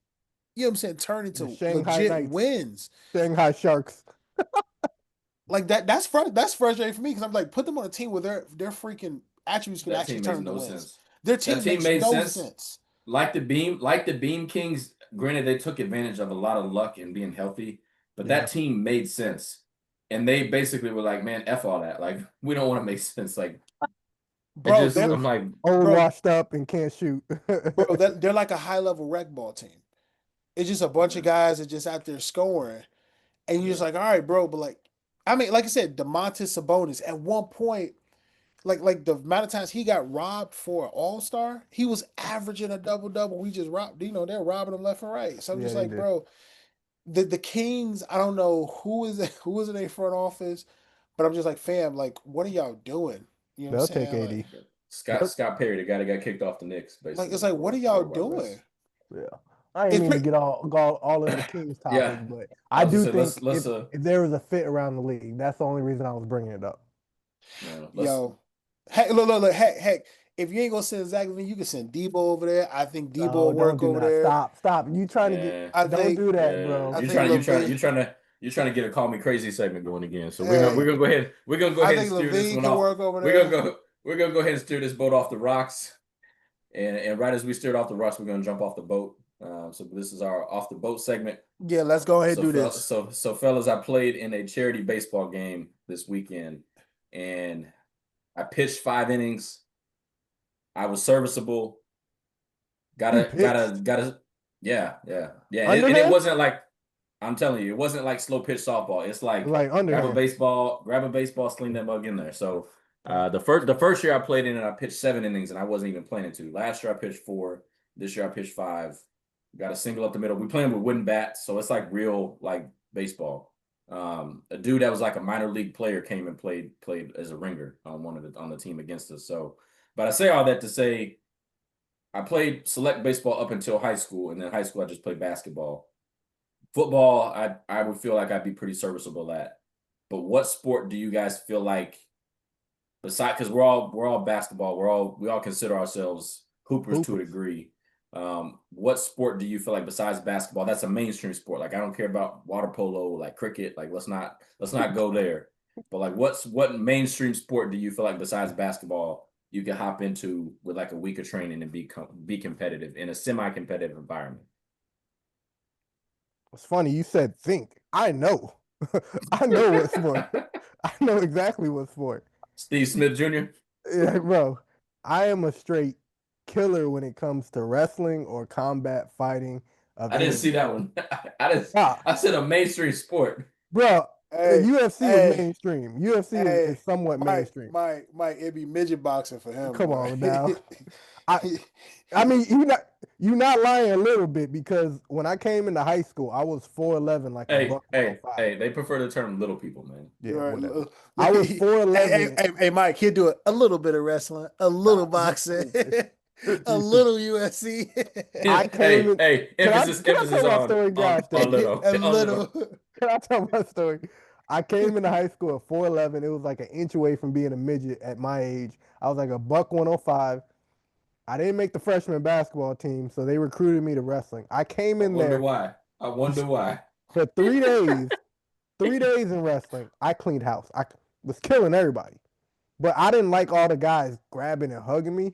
B: you know what I'm saying, turn into
C: The Shanghai
B: legit
C: Knights.
B: wins.
C: Shanghai Sharks.
B: Like that's frustrating for me because I'm like, put them on a team where their freaking attributes can
A: That
B: actually
A: team
B: turn
A: makes
B: into
A: no
B: wins.
A: sense.
B: Their team
A: That team
B: makes
A: made
B: no
A: sense.
B: sense.
A: Like the Beam Kings, granted they took advantage of a lot of luck and being healthy, but
C: Yeah.
A: that team made sense. And they basically were like, man, F all that. Like, we don't want to make sense. Like,
B: Bro,
A: I'm like,
C: Old,
B: Bro.
C: washed up, and can't shoot.
B: bro, they're like a high level rec ball team. It's just a bunch of guys that just out there scoring, and you're just like, all right, bro. But like, I mean, like I said, Domantas Sabonis at one point, like the amount of times he got robbed for an All Star, he was averaging a double double. We just robbed, they're robbing him left and right. So I'm
C: Yeah,
B: just
C: they
B: like,
C: did.
B: bro, the Kings. I don't know who is in their front office, but I'm just like, fam, like, what are y'all doing? You know what
C: They'll
B: I'm
C: take
B: saying?
C: AD.
A: Scott Perry, the guy that got kicked off the Knicks, basically.
B: Like it's like, what are y'all doing?
C: Yeah. I
B: It's
C: ain't mean to
B: pretty-
C: get all in the Kings topic,
A: Yeah.
C: but
A: I
C: I
A: was
C: do
A: gonna
C: think
A: say, let's,
C: if there was a fit around the league, that's the only reason I was bringing it up.
B: Yo, heck, look, heck. If you ain't gonna send Zach Levine, you can send Debo over there. I think Debo will work over there.
C: Stop. You trying to
A: Yeah.
C: get?
B: I
C: Don't
B: think-
C: do that,
A: Yeah.
C: bro.
B: I
A: You're
B: think
A: trying to get a Call Me Crazy segment going again. So
B: Hey.
A: we're gonna go ahead. We're gonna go
B: I
A: ahead and
B: think
A: steer this
B: Levine
A: one
B: can
A: off.
B: work over there.
A: We're gonna go ahead and steer this boat off the rocks. And right as we steered off the rocks, we're gonna jump off the boat. So this is our off the boat segment.
B: Yeah, let's go ahead and do
A: fel-
B: this.
A: So fellas, I played in a charity baseball game this weekend, and I pitched 5 innings. I was serviceable.
C: You
A: Yeah. And it
C: Underhand?
A: wasn't like, I'm telling you, it wasn't like slow pitch softball. It's like
C: Like
A: grab a
C: underhand.
A: baseball, sling that mug in there. So the first year I played in it, I pitched 7 innings, and I wasn't even planning to. Last year I pitched 4. This year I pitched 5. Got a single up the middle. We playing with wooden bats, so it's like real like baseball. A dude that was like a minor league player came and played as a ringer on the team against us. So, but I say all that to say, I played select baseball up until high school, and then high school I just played basketball. Football, I would feel like I'd be pretty serviceable at. But what sport do you guys feel like, besides, because we're all basketball, we all consider ourselves hoopers to a degree. What sport do you feel like besides basketball that's a mainstream sport? Like I don't care about water polo, like cricket, like let's not go there. But like what mainstream sport do you feel like besides basketball you can hop into with like a week of training and be competitive in a semi-competitive environment?
C: It's funny you said think. I know. I know what sport. I know exactly what sport.
A: Steve Smith Jr.
C: Yeah, bro. I am a straight killer when it comes to wrestling or combat fighting.
A: I didn't see that one. I said a mainstream sport.
C: Bro,
B: Hey,
C: UFC
B: hey,
C: is mainstream. UFC
B: hey,
C: is somewhat mainstream.
B: Mike, it'd be midget boxing for him.
C: Come
B: boy.
C: on now. I mean, you not lying a little bit, because when I came into high school, I was 4'11", like a buck 105.
A: Hey, they prefer the term little people, man.
C: Yeah,
B: Right,
C: whatever. I was 4'11".
B: Hey, Mike, he'll do a little bit of wrestling, a little boxing, a little UFC.
A: Emphasis on little.
B: A little.
C: Can I tell my story? I came into high school at 4'11". It was like an inch away from being a midget at my age. I was like a buck 105. I didn't make the freshman basketball team, so they recruited me to wrestling. I came in there.
A: I wonder why.
C: For 3 days, 3 days in wrestling, I cleaned house. I was killing everybody. But I didn't like all the guys grabbing and hugging me.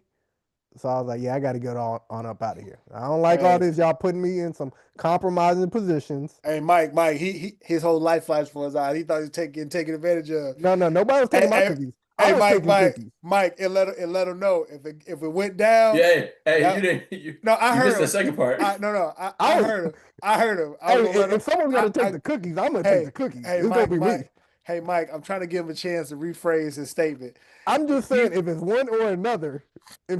C: So I was like, yeah, I got to get on up out of here. I don't like all this. Y'all putting me in some compromising positions.
B: Hey, Mike, his whole life flashed for his eyes. He thought he was taking advantage of.
C: No, nobody was taking my cookies.
B: Hey, Mike, it let him know if it went down.
A: Yeah, hey, you didn't.
B: I heard
A: him. The second part.
B: I heard him. I heard him.
C: If someone's gonna take the cookies, I'm gonna take the cookies.
B: Hey,
C: it's gonna be me.
B: Hey, Mike, I'm trying to give him a chance to rephrase his statement.
C: I'm just saying, if it's one or another, you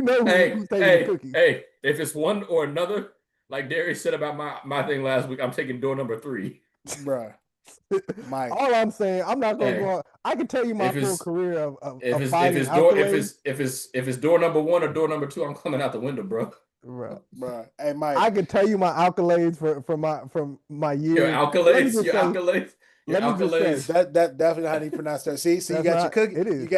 C: know who's taking the cookies.
A: Hey, if it's one or another, like Darius said about my thing last week, I'm taking door number 3.
B: Bruh. Mike.
C: All I'm saying, I'm not gonna go on. I can tell you my full career of fighting
A: if it's door number 1 or door number 2, I'm coming out the window, bro.
C: Bro.
B: Hey, Mike.
C: I could tell you my accolades from my years.
A: Your accolades.
B: Let me just say that definitely how they pronounce that. See, you got your cookie.
C: It is.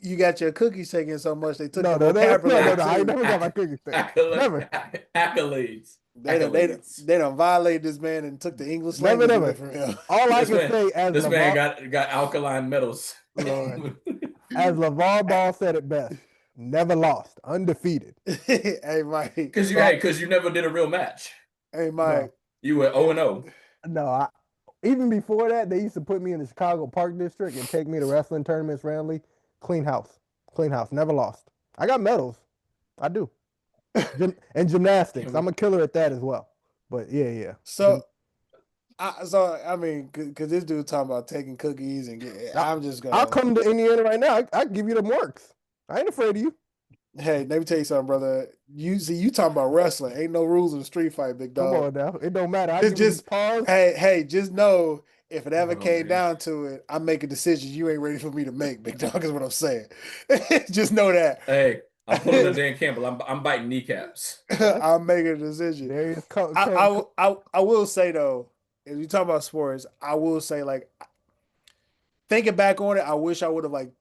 B: You got your cookies taken so much they took
C: no, I never got my cookies taken. Never.
A: Accolades.
B: They done violated this man and took the English
C: language
B: away from him.
C: All I can say, as
A: this man got alkaline metals.
C: Lord. As LeVar Ball said it best, never lost, undefeated.
B: Hey, Mike.
A: Because you never did a real match.
B: Hey, Mike.
C: No.
A: You were 0-0.
C: No, even before that, they used to put me in the Chicago Park District and take me to wrestling tournaments randomly. Clean house, never lost. I got medals. I do. And gymnastics. I'm a killer at that as well. But yeah.
B: So I mean, because this dude talking about taking cookies and I'm just gonna.
C: I'll come to Indiana right now. I give you the works. I ain't afraid of you.
B: Hey, let me tell you something, brother. You talking about wrestling? Ain't no rules in a street fight, big dog.
C: Come on now, it don't matter.
B: Just pause. Hey, just know if it ever came down to it, I'm making decisions you ain't ready for me to make, big dog. Is what I'm saying. Just know that.
A: Hey, I'm pulling a Dan Campbell. I'm biting kneecaps.
B: I'm making a decision. I will say though, if you talk about sports, I will say like. Thinking back on it, I wish I would have like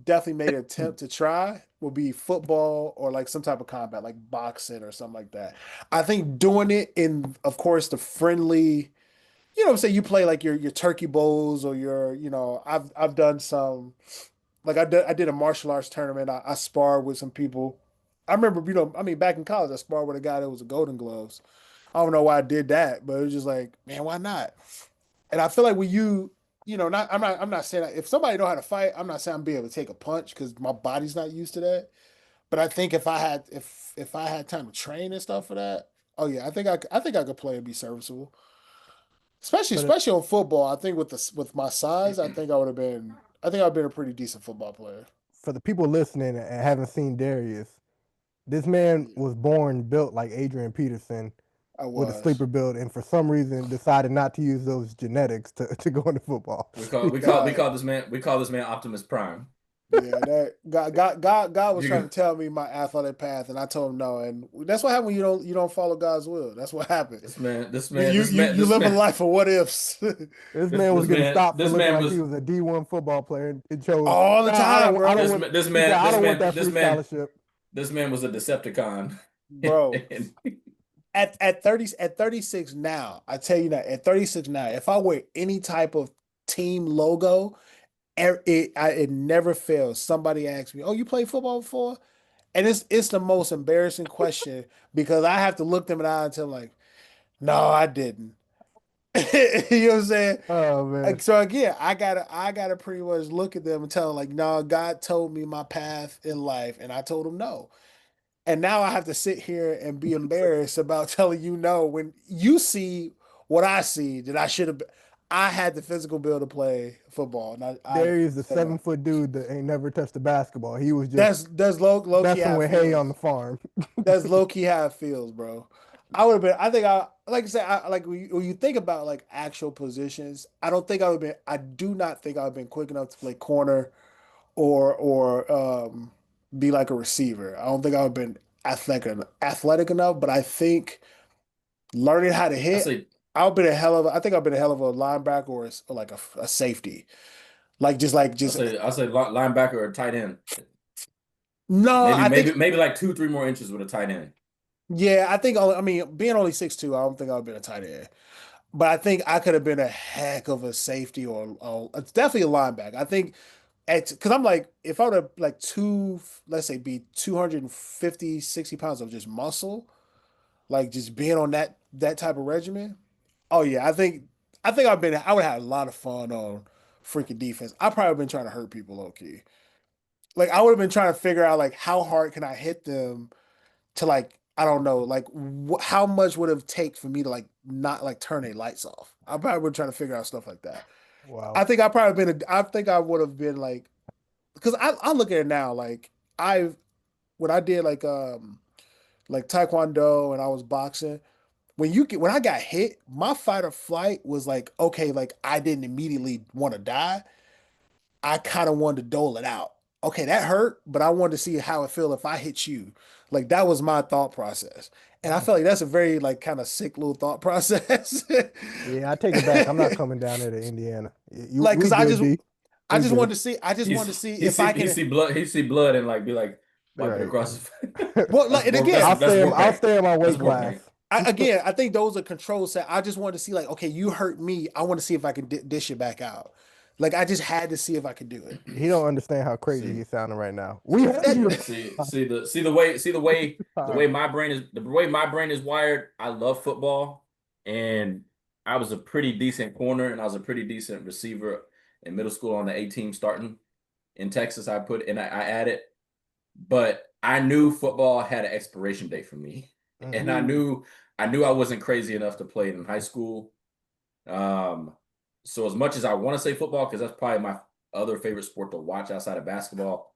B: definitely made an attempt to try. Would be football or like some type of combat, like boxing or something like that. I think doing it in, of course, the friendly, say you play like your turkey bowls or your, I've done some, like I did a martial arts tournament. I sparred with some people. I remember, back in college, I sparred with a guy that was a Golden Gloves. I don't know why I did that, but it was just like, man, why not? And I feel like when you. I'm not saying that if somebody know how to fight, I'm not saying I'm be able to take a punch because my body's not used to that. But I think if I had time to train and stuff for that, oh yeah, I think I could play and be serviceable. Especially on football. I think with my size, I think I've been a pretty decent football player.
C: For the people listening and haven't seen Darius, This man was born built like Adrian Peterson
B: I
C: with a
B: was.
C: sleeper build, and for some reason decided not to use those genetics to go into football.
A: We call this man Optimus Prime.
B: Yeah, that God was
A: You
B: trying
A: go-
B: to tell me my athletic path, and I told him no. And that's what happens when you don't follow God's will. That's what happens. You live a life of what ifs
C: This man was
A: this
C: getting
A: man
C: stopped for
A: this
C: looking
A: man
C: like
A: was
C: he was a D1 football player and chose,
B: all the
C: "Nah, I
B: time,
C: don't, I
B: bro.
C: don't
A: this
C: want,
A: this
C: he said,
A: man
C: I
A: this
C: don't want
A: man
C: that
A: this
C: free
A: man
C: scholarship."
A: this man was a Decepticon.
B: Bro.
A: And
B: At 30 at 36 now, I tell you that at 36 now, if I wear any type of team logo, it never fails. Somebody asks me, "Oh, you played football before?" And it's the most embarrassing question because I have to look them in the eye and tell them, like, "No, I didn't." You know what I'm saying?
C: Oh man,
B: So again, I gotta pretty much look at them and tell them like, "No, God told me my path in life, and I told him no." And now I have to sit here and be embarrassed about telling you no when you see what I see that I should have. I had the physical build to play football, and I
C: Darius, the
B: said no.
C: 7-foot dude that ain't never touched a basketball. He was just
B: That's low key
C: messing
B: how it
C: with hay on
B: feels.
C: the farm.
B: That's low key how it feels, bro. I would have been. I think I like I said. Like when you think about like actual positions, I don't think I would have been. I do not think I've been quick enough to play corner or be like a receiver. I don't think I've been athletic enough. But I think learning how to
A: I
B: hit,
A: say
B: I've been a hell of. I think I've been a hell of a linebacker or like a safety.
A: I say linebacker or tight end.
B: No.
A: Maybe
B: I
A: maybe
B: think
A: maybe like 2 3 more inches with a tight end.
B: yeah. I think. I mean, being only 6'2", I don't think I've been a tight end. But I think I could have been a heck of a safety or it's definitely a linebacker. I think because I'm like, if I would have like let's say be 250, 60 pounds of just muscle, like just being on that type of regimen. Oh yeah, I think I would have had a lot of fun on freaking defense. I probably been trying to hurt people low key. Like I would have been trying to figure out like how hard can I hit them to like I don't know like how much would it take for me to like not like turn their lights off. I probably would try to figure out stuff like that.
C: Wow.
B: I think I probably I think I would have been like because I look at it now like I've when I did like taekwondo and I was boxing when I got hit my fight or flight was like okay like I didn't immediately want to die. I kind of wanted to dole it out. Okay, that hurt, but I wanted to see how it feel if I hit you. Like that was my thought process. And I
C: Wow.
B: feel like that's a very like kind of sick little thought process.
C: Yeah, I take it back. I'm not coming down there to Indiana.
B: Like,
C: We
B: cause
C: good, D.
B: I
C: We
B: just
C: good.
B: wanted to see, I just wanted to see
A: He
B: if I
A: he
B: can.
A: see blood he see blood and like be like wipe it
C: Right.
A: across his
B: Well, like, and again,
C: I'll stay. I'll
A: paint.
C: stay in my
A: That's
C: weight
A: war
C: class.
A: paint.
B: I think those are control set. I just wanted to see, like, okay, you hurt me. I want to see if I can dish it back out. Like, I just had to see if I could do it.
C: He don't understand how crazy
A: See.
C: he's sounding right now. We had
B: That,
C: you.
A: The way my brain is wired. I love football, and I was a pretty decent corner, and I was a pretty decent receiver in middle school on the A team starting in Texas. I added, but I knew football had an expiration date for me, and
C: Mhm.
A: I knew I wasn't crazy enough to play it in high school. Um, so as much as I want to say football, because that's probably my other favorite sport to watch outside of basketball,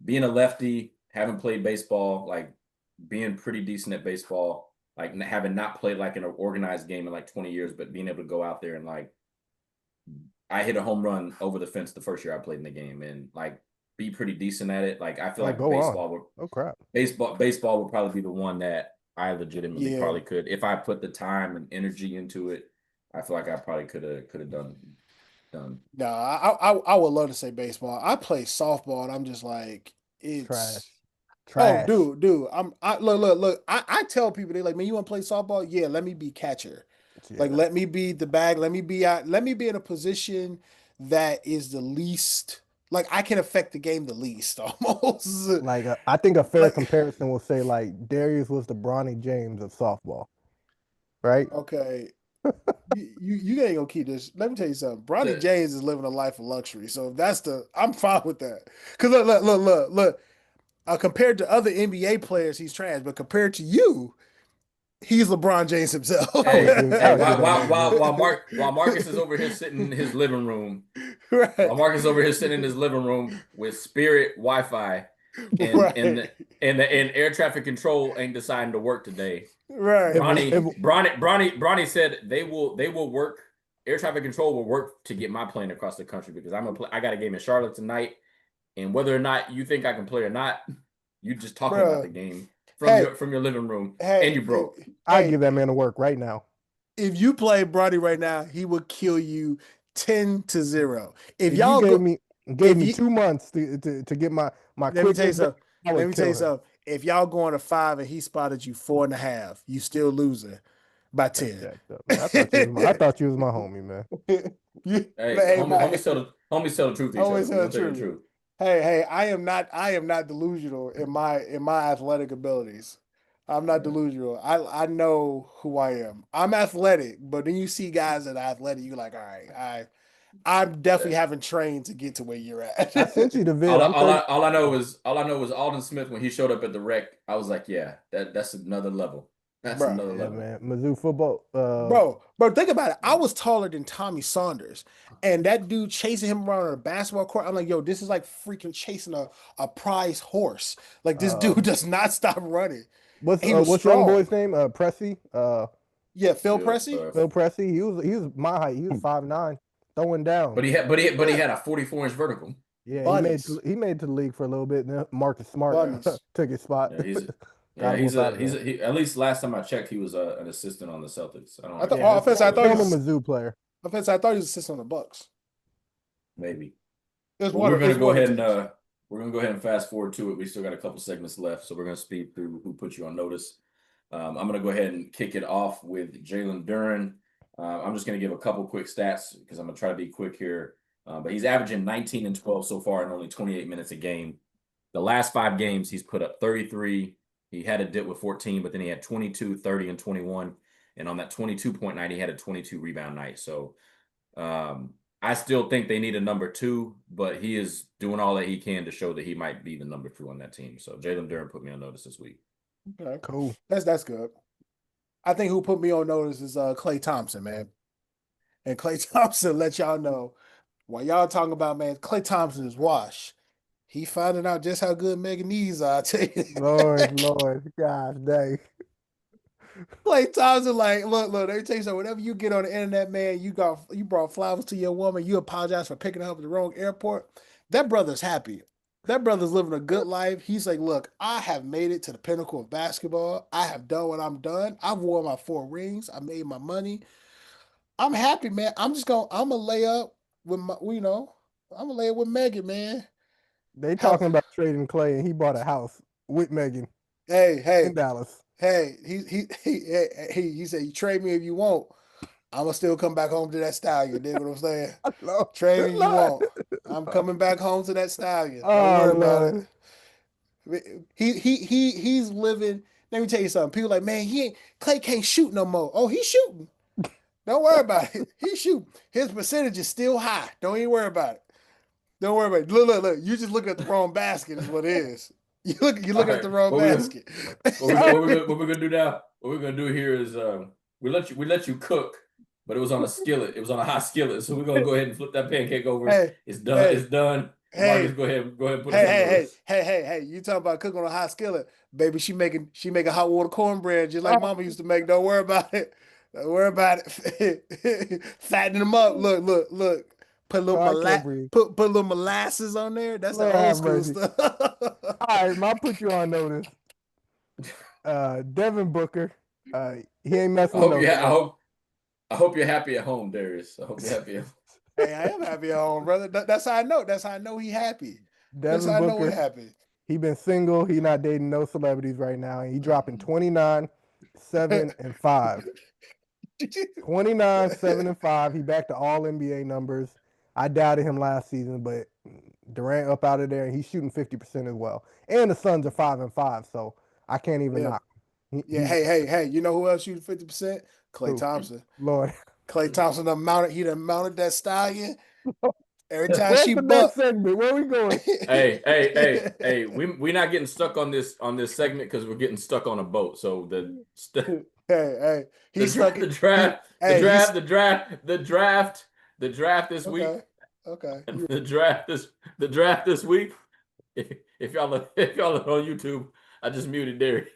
A: being a lefty, having played baseball, like being pretty decent at baseball, like having not played like in an organized game in like 20 years, but being able to go out there and like I hit a home run over the fence the first year I played in the game and like be pretty decent at it. Like I feel
C: Oh,
A: like
C: go on. Oh crap.
A: baseball would probably be the one that I legitimately
B: yeah.
A: probably could if I put the time and energy into it. I feel like I probably could have done.
B: No, I would love to say baseball. I play softball, and I'm just like,
C: Trash.
B: it's. Oh,
C: Trash.
B: dude, look. I tell people they like, man, you want to play softball? Yeah, let me be catcher. Like,
C: Yeah.
B: let me be the bag. Let me be out. Let me be in a position that is the least. Like, I can affect the game the least, almost.
C: Like I think a fair
B: Like,
C: comparison will say like Darius was the Bronny James of softball, right?
B: okay, you ain't gonna keep this. Let me tell you something. Bronny
A: The,
B: James is living a life of luxury, so if that's I'm fine with that. Cause look. Compared to other NBA players, he's trash. But compared to you, he's LeBron James himself.
C: I would give that man this.
A: while Marcus is over here sitting in his living room,
B: Right.
A: with Spirit Wi-Fi, and
B: Right.
A: and air traffic control ain't deciding to work today.
B: Right.
A: Bronny said they will work. Air traffic control will work to get my plane across the country because I got a game in Charlotte tonight, and whether or not you think I can play or not, you just talking about the game from your living room, and you broke.
C: I'd give that man to work right now.
B: If you play Bronny right now, he would kill you 10-0. If
C: If
B: y'all
C: you gave me 2 months to get my
B: let me tell you something.
C: I would
B: Let me tell you
C: kill him.
B: something. If y'all going to 5 and he spotted you 4.5, you still losing by 10.
C: Jacked up, man. I thought you was my homie, man.
A: Hey, homies tell the truth to each other.
B: Homies tell the
A: Tell the
B: truth.
A: truth.
B: Hey, I am not delusional in my athletic abilities. I'm not delusional. I know who I am. I'm athletic, but then you see guys that are athletic, you're like, all right, I'm definitely haven't trained to get to where you're at.
C: I sent you the vid.
A: All I know is Alden Smith when he showed up at the rec. I was like, yeah, that's another level. That's
B: Bruh.
A: another
C: Yeah,
A: level.
C: man. Mizzou football.
B: Bro, think about it. I was taller than Tommy Saunders, and that dude chasing him around on a basketball court. I'm like, yo, this is like freaking chasing a prize horse. Like this dude does not stop running.
C: What's
B: He was
C: what's young
B: strong.
C: boy's name? Pressy.
B: Yeah, Phil Pressey.
C: Phil Pressy. He was my height. He was 5'9", throwing down.
A: But he had a 44-inch vertical.
C: Yeah,
B: Bunnies.
C: he made it to the league for a little bit. And then Marcus Smart
B: Bunnies.
C: took his spot.
A: Yeah, he's at least last time I checked, he was an assistant on the Celtics. I thought
C: he was a Mizzou player.
B: Offense, I thought he was assistant on the Bucks.
A: Maybe.
B: We're
A: gonna go ahead and fast forward to it. We still got a couple segments left, so we're gonna speed through who put you on notice. I'm gonna go ahead and kick it off with Jalen Duren. I'm just gonna give a couple quick stats because I'm gonna try to be quick here. But he's averaging 19 and 12 so far in only 28 minutes a game. The last 5 games, he's put up 33. He had a dip with 14, but then he had 22, 30, and 21. And on that 22-point night, he had a 22 rebound night. So I still think they need a number 2, but he is doing all that he can to show that he might be the number 2 on that team. So Jalen Duren put me on notice this week.
B: Okay,
C: cool.
B: That's good. I think who put me on notice is Klay Thompson, man. And Klay Thompson let y'all know while y'all talking about, man, Klay Thompson is washed. He finding out just how good Megan Nees are. I tell you,
C: Lord, God dang.
B: Klay Thompson, like, look, let me tell you something. Whenever you get on the internet, man, you brought flowers to your woman. You apologize for picking her up at the wrong airport. That brother's happy. That brother's living a good life.'s like, look, I have made it to the pinnacle of basketball. I have done what I'm done. I've worn my 4 rings. I made my money. I'm happy, man. I'm gonna lay up with my, I'm gonna lay up with Megan, man.
C: They talking about trading Klay, and he bought a house with Megan.
B: Hey,
C: in Dallas.
B: Hey, he said, you trade me if you want. I'm gonna still come back home to that stallion. You dig what I'm saying? Trade me if you want. I'm coming back home to that stallion. Don't worry about it. He's living. Let me tell you something. People like, man, Klay can't shoot no more. Oh, he's shooting. Don't worry about it. He's shooting. His percentage is still high. Don't even worry about it. Don't worry about it. Look. You just look at the wrong basket is what it is. You look at the wrong basket.
A: What we're gonna do now? What we're gonna do here is we let you cook, but it was on a skillet. It was on a hot skillet. So we're gonna go ahead and flip that pancake over. It's done. It's done. Marcus, go ahead and put it
B: Hey, you talking about cooking on a hot skillet. Baby, she making hot water cornbread just like mama used to make. Don't worry about it. Don't worry about it. Fatten them up. Look. Put a little molasses on there. That's the old school stuff.
C: All right, I'll put you on notice. Devin Booker. He ain't messing with
A: I hope you're happy at home, Darius. I hope you're happy at home.
B: Hey, I am happy at home, brother. That's how I know. That's how I know he happy.
C: That's how I know he happy. He been single. He not dating no celebrities right now. And he dropping 29, 7, and 5. 29, 7, and 5. He back to all NBA numbers. I doubted him last season, but Durant up out of there, and he's shooting 50% as well. And the Suns are 5 and 5, so I can't even knock him.
B: Hey, you know who else shooting 50%? Klay Thompson.
C: Lord.
B: Klay Thompson done mounted that stallion. Every time she
C: buck. Segment. Where we going?
A: Hey, we're not getting stuck on this segment because we're getting stuck on a boat. So
B: he's
A: the draft this week.
B: Okay.
A: The draft this week if y'all are on YouTube, I just muted Darius.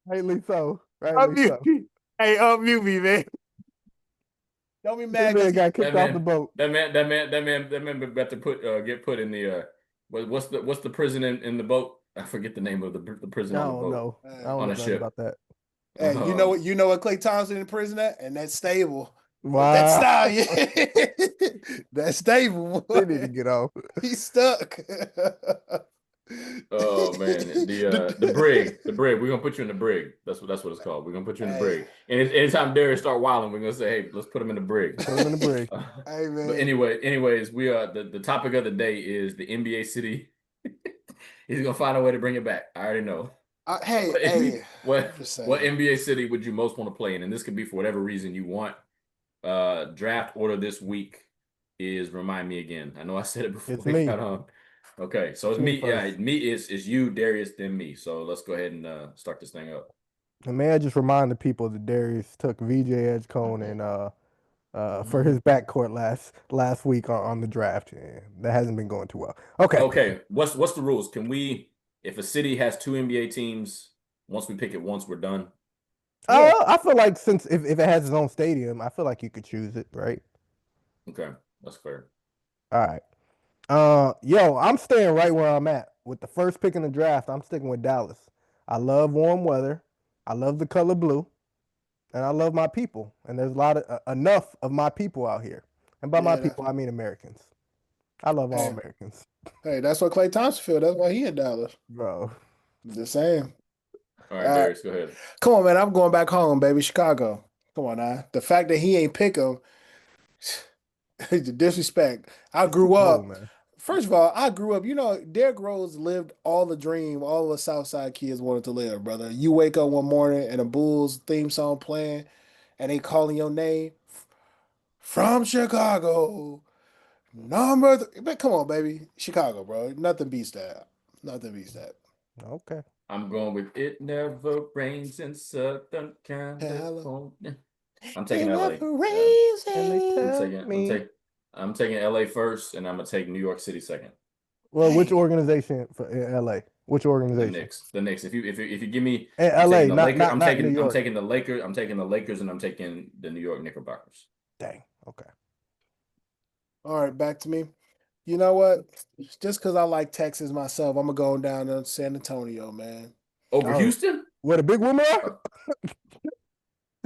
C: Rightly so. Rightly
B: Unmute
C: so.
B: me. Hey, unmute me, man. Don't be
C: This
B: mad
C: man
B: because
C: got kicked off the boat.
A: That man about to get put in the what's the prison in the boat? I forget the name of the prison
C: I
A: on the
C: don't
A: boat.
C: know. I don't
A: On
C: know
A: a
C: nothing
A: ship.
C: about that.
B: hey, you know what Clay Thompson in prison at? And that's stable.
C: Wow.
B: That's style, yeah. That's stable.
C: They
B: Boy.
C: need to get off.
B: He's stuck.
A: Oh man, the brig. We're gonna put you in the brig. That's what it's called. We're gonna put you in the
B: Hey.
A: brig. And anytime Darius start wilding, we're gonna say, hey, let's put him in the brig.
C: Put him in the brig.
B: Hey man.
A: But anyways, we are the topic of the day is the NBA city. He's gonna find a way to bring it back. I already know. What
B: just saying.
A: what NBA city would you most want to play in? And this could be for whatever reason you want. Draft order this week is remind me again. I know I said it before.
C: It's me.
A: Got on. Okay, so it's me. Yeah, me is you, Darius, then me. So let's go ahead and start this thing up.
C: And may I just remind the people that Darius took VJ Edgecombe and for his backcourt last week on the draft. Yeah, that hasn't been going too well. Okay.
A: Okay. What's the rules? Can we, if a city has 2 NBA teams, once we pick it once, we're done?
C: I feel like since if it has its own stadium, I feel like you could choose it, right?
A: Okay, that's fair.
C: All right. I'm staying right where I'm at. With the first pick in the draft, I'm sticking with Dallas. I love warm weather. I love the color blue. And I love my people. And there's a lot of enough of my people out here. And by my people, I mean Americans. I love all Americans.
B: Hey, that's what Clay Thompson feel. That's why he in Dallas.
C: Bro.
B: The same.
A: All right, Darius, go ahead.
B: Come on, man. I'm going back home, baby. Chicago. Come on now. The fact that he ain't pick him, the disrespect. I grew up.
C: man.
B: First of all, I grew up. You know, Derrick Rose lived all the dream all the Southside kids wanted to live, brother. You wake up one morning and a Bulls theme song playing, and they calling your name from Chicago. But come on, baby. Chicago, bro. Nothing beats that. Nothing beats that.
C: Okay.
A: I'm going with It Never Rains in Southern California. I'm taking LA. I'm taking LA first, and I'm gonna take New York City second.
C: Well, which organization for LA? Which organization?
A: The Knicks. If you give me
C: LA,
A: I'm taking the Lakers. I'm taking the Lakers, and I'm taking the New York Knickerbockers.
C: Dang. Okay.
B: All right, back to me. You know what? Just because I like Texas myself, I'm gonna go down to San Antonio, man.
A: Over Houston?
C: Where the big women are?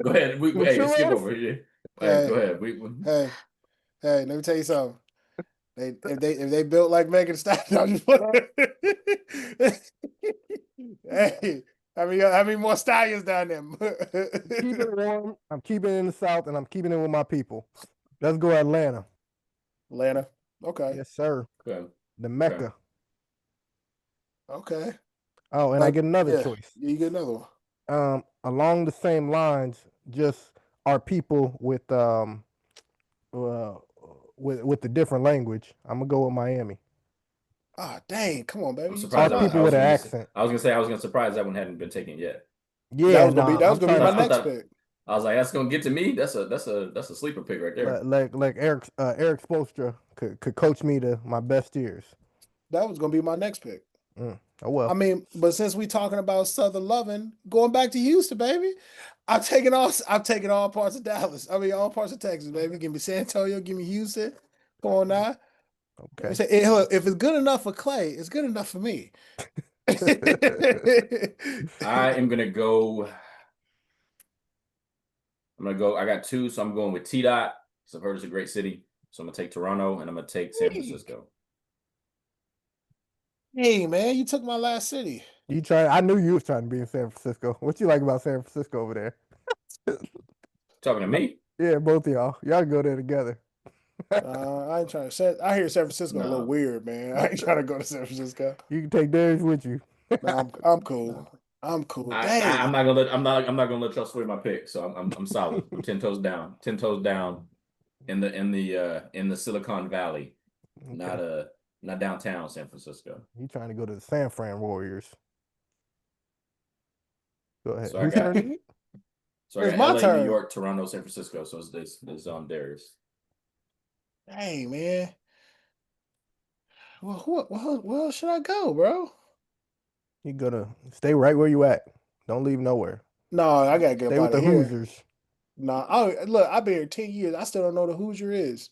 A: Go ahead. Let's skip over here. Hey, go ahead.
B: Hey, let me tell you something. If they built like Megan Thee Stallion, hey, how many more stallions down there?
C: Keep it warm. I'm keeping it in the South, and I'm keeping it with my people. Let's go Atlanta.
B: Atlanta. Okay.
C: Yes, sir.
A: Okay.
C: The Mecca.
B: Okay.
C: Oh, and I get another choice.
B: You get another one.
C: Along the same lines, just our people with the different language. I'm gonna go with Miami.
B: Ah, dang! Come on, baby.
A: I'm surprised.
C: People with an accent.
A: I was gonna surprise that one hadn't been taken yet.
C: Yeah,
B: that was gonna be my next pick.
A: I was like, that's gonna get to me. That's a sleeper pick right there.
C: Like Eric Spoelstra could coach me to my best years.
B: That was gonna be my next pick.
C: Oh well.
B: I mean, but since we talking about Southern loving, going back to Houston, baby, I've taken all parts of Dallas. I mean, all parts of Texas, baby. Give me San Antonio, give me Houston. Come on now.
C: Okay.
B: If it's good enough for Clay, it's good enough for me.
A: I am gonna go. I got two, so I'm going with T-Dot. So I've heard it's a great city. So I'm gonna take Toronto, and I'm gonna take San Francisco.
B: Hey man, you took my last city.
C: I knew you was trying to be in San Francisco. What you like about San Francisco over there?
A: Talking to me?
C: Yeah, both of y'all. Y'all go there together.
B: I ain't trying to. I hear San Francisco a little weird, man. I ain't trying to go to San Francisco.
C: You can take Darius with you.
B: No, I'm cool. I'm cool.
A: I'm not gonna let y'all sway my pick. So I'm solid. I'm 10 toes down. 10 toes down in the Silicon Valley. Okay. Not downtown San Francisco.
C: You trying to go to the San Fran Warriors? Go ahead.
B: So I got
A: LA, New York, Toronto, San Francisco. So it's Darius.
B: Hey, man. Well, where should I go, bro?
C: You gotta stay right where you at. Don't leave nowhere.
B: No, I gotta get up
C: Stay with
B: out of
C: the
B: here.
C: Hoosiers.
B: No, oh look, I've been here 10 years. I still don't know the Hoosier is.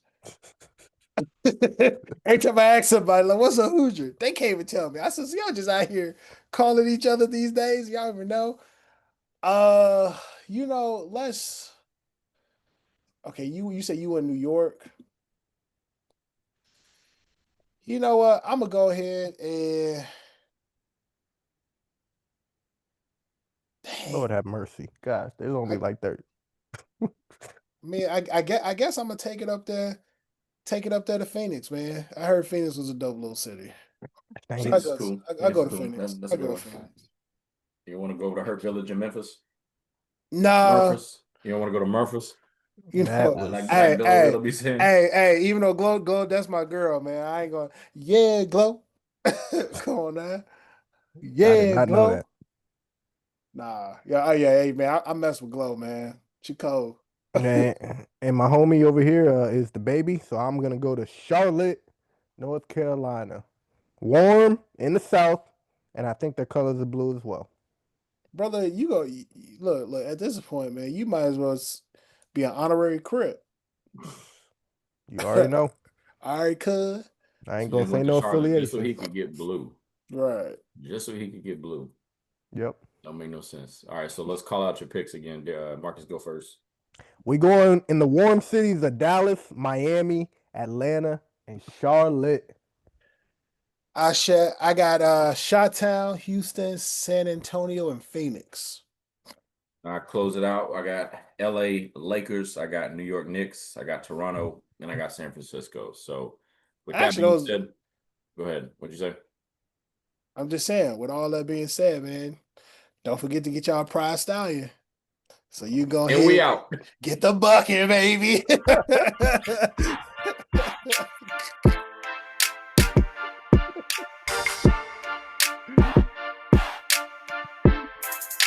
B: Every time I ask somebody, like, what's a Hoosier? They can't even tell me. I said, so y'all just out here calling each other these days. Y'all even know? Uh, let's okay, you said you in New York. You know what? I'm gonna go ahead and
C: Lord
B: dang.
C: have mercy. Gosh, there's only
B: I,
C: like 30.
B: I guess I'm gonna take it up there to Phoenix, man. I heard Phoenix was a dope little city. So
C: Dang.
B: I
A: Phoenix is
B: go
A: cool.
B: I
A: Phoenix
B: go
A: is
B: to
A: cool.
B: Phoenix.
A: That's
B: I
A: a good
B: go to
A: one.
B: Phoenix.
A: You want to go over to Hurt Village in Memphis?
B: Nah,
A: Murphys? You don't want to go to Murphys?
B: you
C: That
B: know,
C: was
A: Like
B: hey,
A: Bill
B: hey,
A: Willoughby saying?
B: hey, even though Glow, that's my girl, man. I ain't going, yeah, Glow. Come on now.
C: I did
B: Yeah,
C: not know that.
B: Glow. Nah. Yeah, oh yeah, hey man. I mess with Glow, man. She cold.
C: And my homie over here is the baby, so I'm gonna go to Charlotte, North Carolina. Warm in the south, and I think their colors are blue as well.
B: Brother, look, at this point, man, you might as well be an honorary crip.
C: You already know.
B: All right, cuz.
C: I ain't
A: He
C: gonna
A: just
C: say
A: went to
C: no
A: Charlotte just so
C: affiliations.
A: he could get blue.
B: Right.
A: Just so he could get blue.
C: Yep.
A: Don't make no sense. All right, so let's call out your picks again. Marcus, go first.
C: We going in the warm cities of Dallas, Miami, Atlanta, and Charlotte.
B: I got Chi-Town, Houston, San Antonio, and Phoenix.
A: I close it out. I got LA Lakers, I got New York Knicks, I got Toronto, and I got San Francisco. So with that
B: Actually,
A: being
B: those
A: said, go ahead. What'd you say?
B: I'm just saying, with all that being said, man, don't forget to get y'all prize stallion. So you go
A: And we
B: ahead,
A: out.
B: get the bucket, baby.